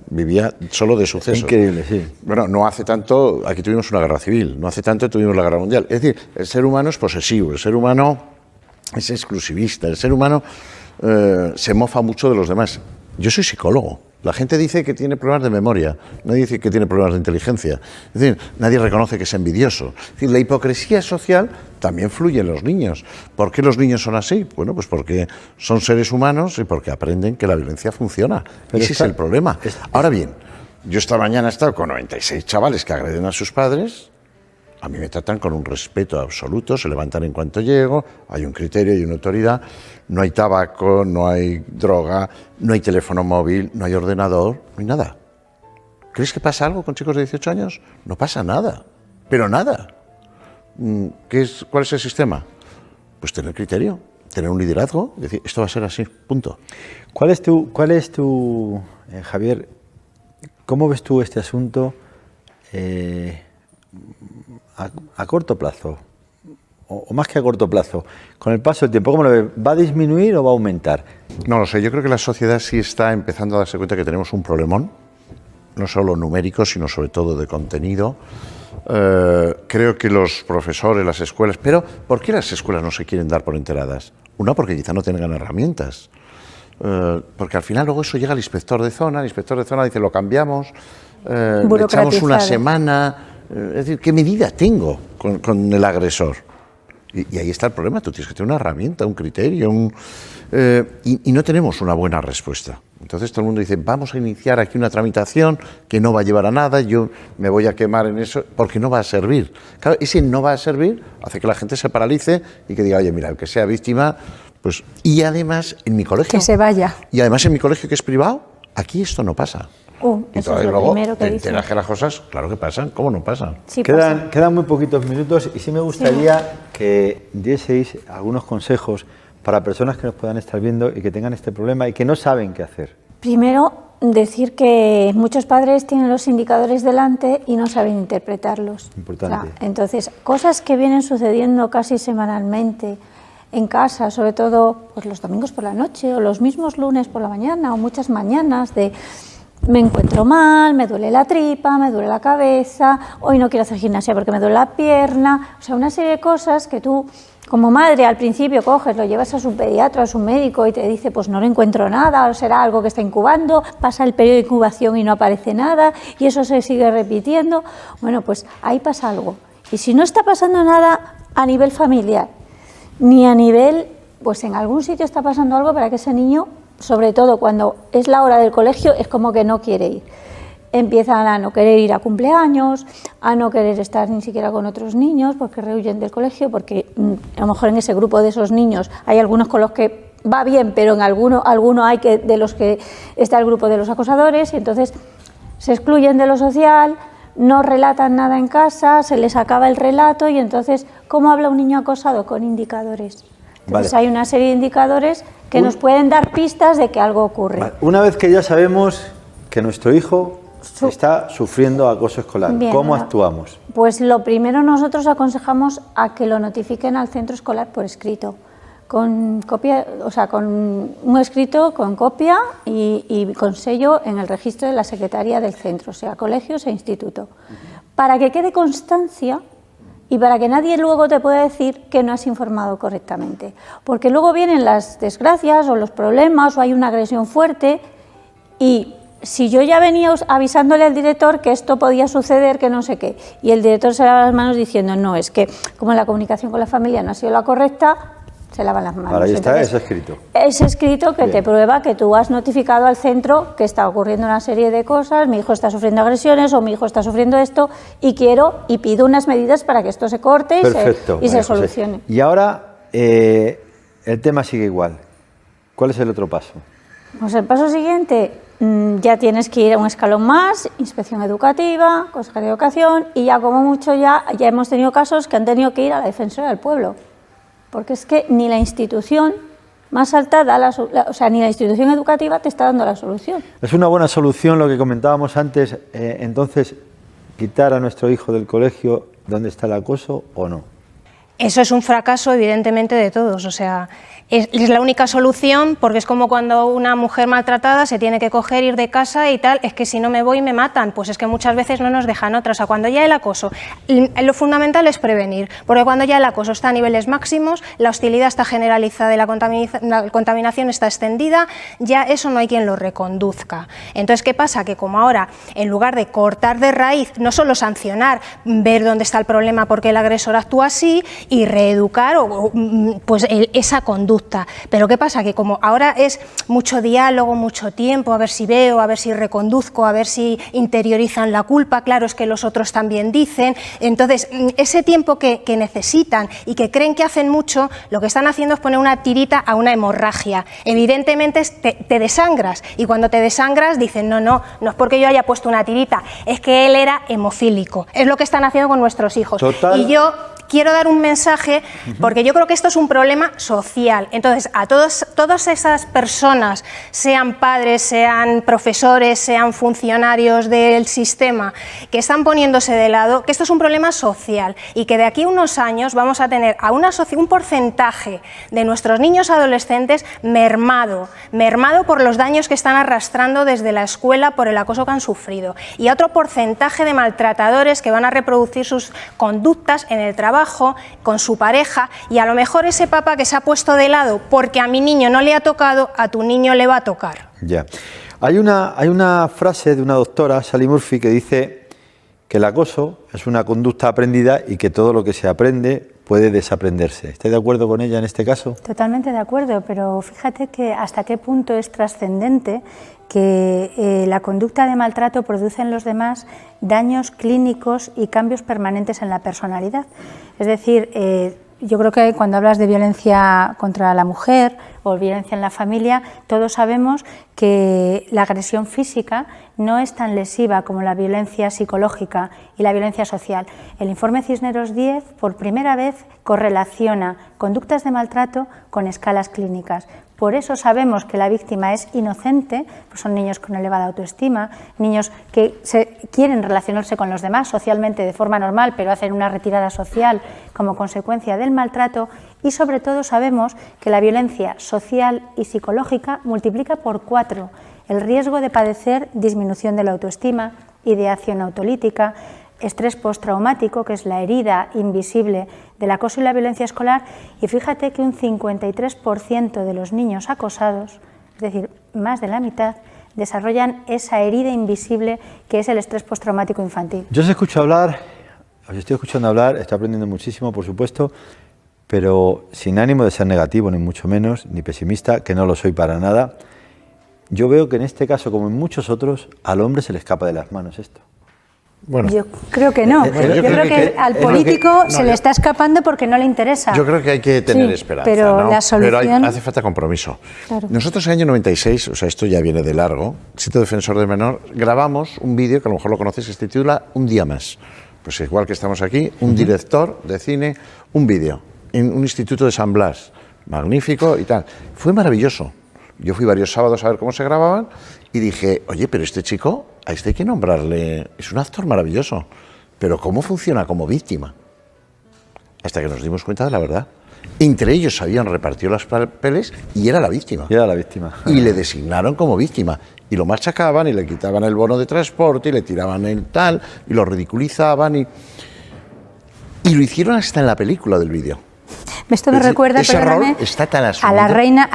Vivía solo de sucesos. Increíble, sí. Bueno, no hace tanto, aquí tuvimos una guerra civil, no hace tanto tuvimos la guerra mundial. Es decir, el ser humano es posesivo, el ser humano es exclusivista, el ser humano se mofa mucho de los demás. Yo soy psicólogo. La gente dice que tiene problemas de memoria, nadie dice que tiene problemas de inteligencia. Es decir, nadie reconoce que es envidioso. Es decir, la hipocresía social también fluye en los niños. ¿Por qué los niños son así? Bueno, pues porque son seres humanos y porque aprenden que la violencia funciona. Ese es el problema. Ahora bien, yo esta mañana he estado con 96 chavales que agreden a sus padres. A mí me tratan con un respeto absoluto, se levantan en cuanto llego, hay un criterio y una autoridad, no hay tabaco, no hay droga, no hay teléfono móvil, no hay ordenador, no hay nada. ¿Crees que pasa algo con chicos de 18 años? No pasa nada, pero nada. ¿Cuál es el sistema? Pues tener criterio, tener un liderazgo, decir, esto va a ser así, punto. ¿Cuál es tu Javier, cómo ves tú este asunto a corto plazo, o más que a corto plazo, con el paso del tiempo? ¿Cómo lo ves? ¿Va a disminuir o va a aumentar? No lo sé, yo creo que la sociedad sí está empezando a darse cuenta que tenemos un problemón, no solo numérico, sino sobre todo de contenido. Creo que los profesores, las escuelas... Pero, ¿por qué las escuelas no se quieren dar por enteradas? Una, porque quizá no tengan herramientas. Porque al final luego eso llega al inspector de zona, el inspector de zona dice, lo cambiamos, le echamos una semana... Es decir, ¿qué medida tengo con el agresor? Y ahí está el problema, tú tienes que tener una herramienta, un criterio, y no tenemos una buena respuesta. Entonces todo el mundo dice, vamos a iniciar aquí una tramitación que no va a llevar a nada, yo me voy a quemar en eso, porque no va a servir. Claro, ese no va a servir hace que la gente se paralice y que diga, oye, mira, el que sea víctima, pues... Y además, en mi colegio... Que se vaya. Y además en mi colegio, que es privado, aquí esto no pasa. Y eso es lo luego primero que dicen. que las cosas, claro que pasan, ¿cómo no pasan? Sí, quedan muy poquitos minutos y sí me gustaría que dieseis algunos consejos para personas que nos puedan estar viendo y que tengan este problema y que no saben qué hacer. Primero, decir que muchos padres tienen los indicadores delante y no saben interpretarlos. Importante. O sea, entonces, cosas que vienen sucediendo casi semanalmente en casa, sobre todo pues, los domingos por la noche o los mismos lunes por la mañana o muchas mañanas de... Me encuentro mal, me duele la tripa, me duele la cabeza, hoy no quiero hacer gimnasia porque me duele la pierna. O sea, una serie de cosas que tú, como madre, al principio coges, lo llevas a su pediatra, a su médico y te dice, pues no le encuentro nada, o será algo que está incubando, pasa el periodo de incubación y no aparece nada y eso se sigue repitiendo. Bueno, pues ahí pasa algo. Y si no está pasando nada a nivel familiar, ni a nivel, pues en algún sitio está pasando algo para que ese niño... Sobre todo cuando es la hora del colegio, es como que no quiere ir. Empiezan a no querer ir a cumpleaños, a no querer estar ni siquiera con otros niños porque rehuyen del colegio, porque a lo mejor en ese grupo de esos niños hay algunos con los que va bien, pero en alguno hay que de los que está el grupo de los acosadores, y entonces se excluyen de lo social, no relatan nada en casa, se les acaba el relato y entonces, ¿cómo habla un niño acosado? Con indicadores. Entonces hay una serie de indicadores que nos pueden dar pistas de que algo ocurre. Vale. Una vez que ya sabemos que nuestro hijo está sufriendo acoso escolar, Bien, ¿cómo actuamos? Pues lo primero nosotros aconsejamos a que lo notifiquen al centro escolar por escrito, con copia, o sea, con un escrito con copia y con sello en el registro de la Secretaría del centro, o sea, colegios e instituto, para que quede constancia y para que nadie luego te pueda decir que no has informado correctamente. Porque luego vienen las desgracias o los problemas o hay una agresión fuerte y si yo ya venía avisándole al director que esto podía suceder, que no sé qué, y el director se lava las manos diciendo no, es que como la comunicación con la familia no ha sido la correcta, se lavan las manos. Ahora, ahí está. Entonces, ese escrito. Ese escrito que te prueba que tú has notificado al centro que está ocurriendo una serie de cosas, mi hijo está sufriendo agresiones o mi hijo está sufriendo esto y pido unas medidas para que esto se corte y se solucione. Y ahora el tema sigue igual. ¿Cuál es el otro paso? Pues el paso siguiente, ya tienes que ir a un escalón más, inspección educativa, consejería de educación y ya como mucho ya hemos tenido casos que han tenido que ir a la defensora del pueblo. Porque es que ni la institución más alta o sea, ni la institución educativa te está dando la solución. Es una buena solución lo que comentábamos antes, entonces, quitar a nuestro hijo del colegio donde está el acoso o no. Eso es un fracaso, evidentemente, de todos. O sea, es la única solución, porque es como cuando una mujer maltratada se tiene que coger, ir de casa y tal, es que si no me voy me matan, pues es que muchas veces no nos dejan otras. O sea, cuando ya el acoso, lo fundamental es prevenir, porque cuando ya el acoso está a niveles máximos, la hostilidad está generalizada y la contaminación está extendida, ya eso no hay quien lo reconduzca. Entonces, ¿qué pasa? Que como ahora, en lugar de cortar de raíz, no solo sancionar, ver dónde está el problema porque el agresor actúa así y reeducar pues esa conducta. Pero ¿qué pasa? Que como ahora es mucho diálogo, mucho tiempo, a ver si veo, a ver si reconduzco, a ver si interiorizan la culpa, claro, es que los otros también dicen, entonces ese tiempo que necesitan y que creen que hacen mucho, lo que están haciendo es poner una tirita a una hemorragia. Evidentemente te desangras y cuando te desangras dicen no es porque yo haya puesto una tirita, es que él era hemofílico, es lo que están haciendo con nuestros hijos. Total. Y yo quiero dar un mensaje porque yo creo que esto es un problema social. Entonces, a todas esas personas, sean padres, sean profesores, sean funcionarios del sistema, que están poniéndose de lado, que esto es un problema social y que de aquí a unos años vamos a tener a un porcentaje de nuestros niños adolescentes mermado por los daños que están arrastrando desde la escuela por el acoso que han sufrido y a otro porcentaje de maltratadores que van a reproducir sus conductas en el trabajo, con su pareja y a lo mejor ese papá que se ha puesto de lado porque a mi niño no le ha tocado, a tu niño le va a tocar. Ya. Hay una frase de una doctora, Sally Murphy, que dice que el acoso es una conducta aprendida y que todo lo que se aprende puede desaprenderse. ¿Estás de acuerdo con ella en este caso? Totalmente de acuerdo, pero fíjate que hasta qué punto es trascendente que la conducta de maltrato produce en los demás daños clínicos y cambios permanentes en la personalidad. Es decir, yo creo que cuando hablas de violencia contra la mujer o violencia en la familia, todos sabemos que la agresión física no es tan lesiva como la violencia psicológica y la violencia social. El informe Cisneros 10 por primera vez correlaciona conductas de maltrato con escalas clínicas. Por eso sabemos que la víctima es inocente, pues son niños con elevada autoestima, niños que quieren relacionarse con los demás socialmente de forma normal, pero hacen una retirada social como consecuencia del maltrato, y sobre todo sabemos que la violencia social y psicológica multiplica por 4 el riesgo de padecer disminución de la autoestima, ideación autolítica, estrés postraumático, que es la herida invisible del acoso y la violencia escolar, y fíjate que un 53% de los niños acosados, es decir, más de la mitad, desarrollan esa herida invisible que es el estrés postraumático infantil. Yo os escucho hablar, os estoy escuchando hablar, estoy aprendiendo muchísimo, por supuesto, pero sin ánimo de ser negativo, ni mucho menos, ni pesimista, que no lo soy para nada. Yo veo que en este caso, como en muchos otros, al hombre se le escapa de las manos esto. Bueno, yo creo que no. Yo creo que al político se le está escapando porque no le interesa. Yo creo que hay que tener esperanza, pero ¿no? la solución... Pero hace falta compromiso. Claro. Nosotros en el año 96, o sea, esto ya viene de largo, Instituto Defensor del Menor, grabamos un vídeo que a lo mejor lo conocéis, que se titula Un día más. Pues igual que estamos aquí, un director de cine, un vídeo, en un instituto de San Blas, magnífico y tal. Fue maravilloso. Yo fui varios sábados a ver cómo se grababan y dije, oye, pero este chico, a este hay que nombrarle, es un actor maravilloso, pero ¿cómo funciona como víctima? hasta que nos dimos cuenta de la verdad. Entre ellos habían repartido los papeles y era la víctima. Y era la víctima. Y le designaron como víctima. Y lo machacaban y le quitaban el bono de transporte y le tiraban el tal y lo ridiculizaban y lo hicieron hasta en la película del vídeo. Esto me recuerda, ese perdóname, rol está tan a asumido.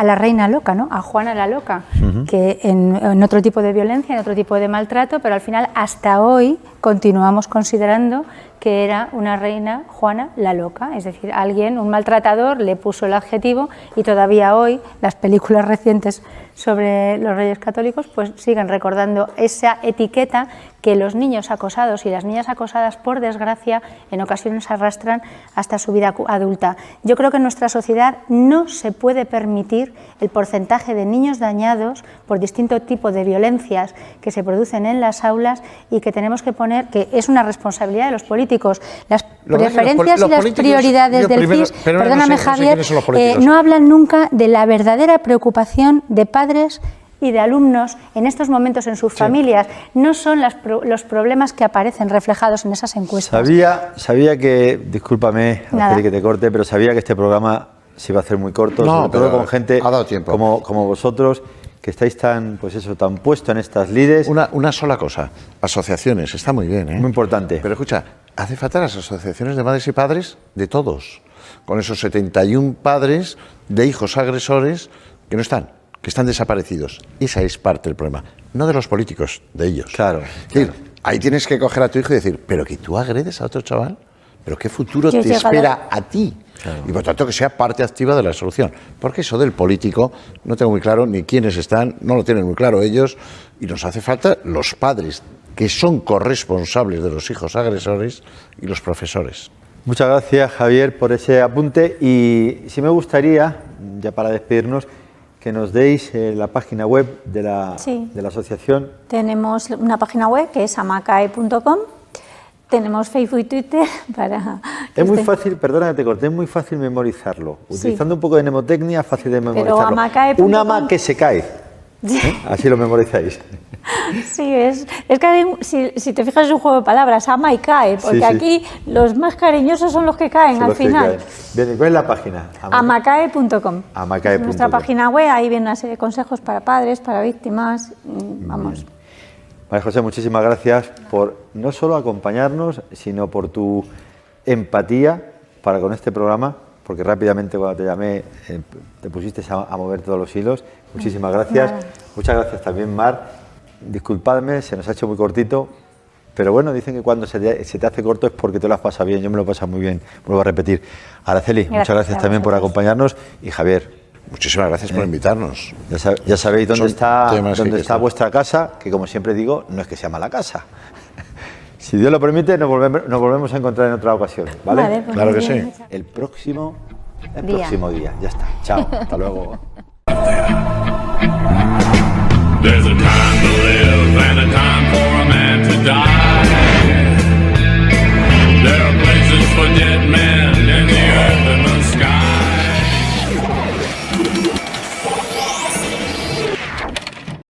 la reina loca, ¿no? A Juana la loca, que en otro tipo de violencia, en otro tipo de maltrato, pero al final hasta hoy continuamos considerando que era una reina Juana la loca, es decir, alguien, un maltratador, le puso el adjetivo y todavía hoy las películas recientes sobre los Reyes Católicos pues siguen recordando esa etiqueta que los niños acosados y las niñas acosadas, por desgracia, en ocasiones arrastran hasta su vida adulta. Yo creo que en nuestra sociedad no se puede permitir el porcentaje de niños dañados por distinto tipo de violencias que se producen en las aulas y que tenemos que poner, que es una responsabilidad de los políticos. Las preferencias y las prioridades del CIS, perdóname Javier, no hablan nunca de la verdadera preocupación de padres y de alumnos en estos momentos en sus familias. No son los problemas que aparecen reflejados en esas encuestas. Sabía que, discúlpame, Araceli, que te corte, pero sabía que este programa se iba a hacer muy corto, sobre todo con gente como vosotros, que estáis tan, pues eso, tan puesto en estas lides. Una sola cosa, asociaciones, está muy bien, ¿eh? Muy importante. Pero escucha, hace falta las asociaciones de madres y padres de todos, con esos 71 padres de hijos agresores que no están, que están desaparecidos. Esa es parte del problema, no de los políticos, de ellos. Claro. Es decir, ahí tienes que coger a tu hijo y decir, pero que tú agredes a otro chaval, pero qué futuro te espera a ti. Claro. Y por tanto que sea parte activa de la solución. Porque eso del político no tengo muy claro ni quiénes están, no lo tienen muy claro ellos, y nos hace falta los padres que son corresponsables de los hijos agresores y los profesores. Muchas gracias, Javier, por ese apunte, y sí me gustaría, ya para despedirnos, que nos deis la página web de la asociación. Tenemos una página web que es amacae.com. Tenemos Facebook y Twitter para... Es muy fácil, perdona que te corté, es muy fácil memorizarlo. Utilizando un poco de mnemotecnia, fácil de memorizarlo. Amacae.com. Un ama que se cae. Así lo memorizáis. Sí, es que si te fijas es un juego de palabras, ama y cae, porque aquí los más cariñosos son los que caen al final. Bien, ¿y cuál es la página? Amacae.com. Amacae.com. Nuestra página web, ahí viene una serie de consejos para padres, para víctimas, vamos... María José, muchísimas gracias por no solo acompañarnos, sino por tu empatía para con este programa, porque rápidamente cuando te llamé te pusiste a mover todos los hilos. Muchísimas gracias. Muchas gracias también, Mar. Disculpadme, se nos ha hecho muy cortito, pero bueno, dicen que cuando se te hace corto es porque te lo has pasado bien. Yo me lo he pasado muy bien, vuelvo a repetir. Araceli, muchas gracias también por acompañarnos, y Javier, muchísimas gracias por invitarnos. Ya sabéis dónde está vuestra casa, que como siempre digo, no es que sea mala casa. Si Dios lo permite, nos volvemos a encontrar en otra ocasión, ¿vale? Pues claro que sí. El próximo día. Ya está. Chao. Hasta luego. There's a time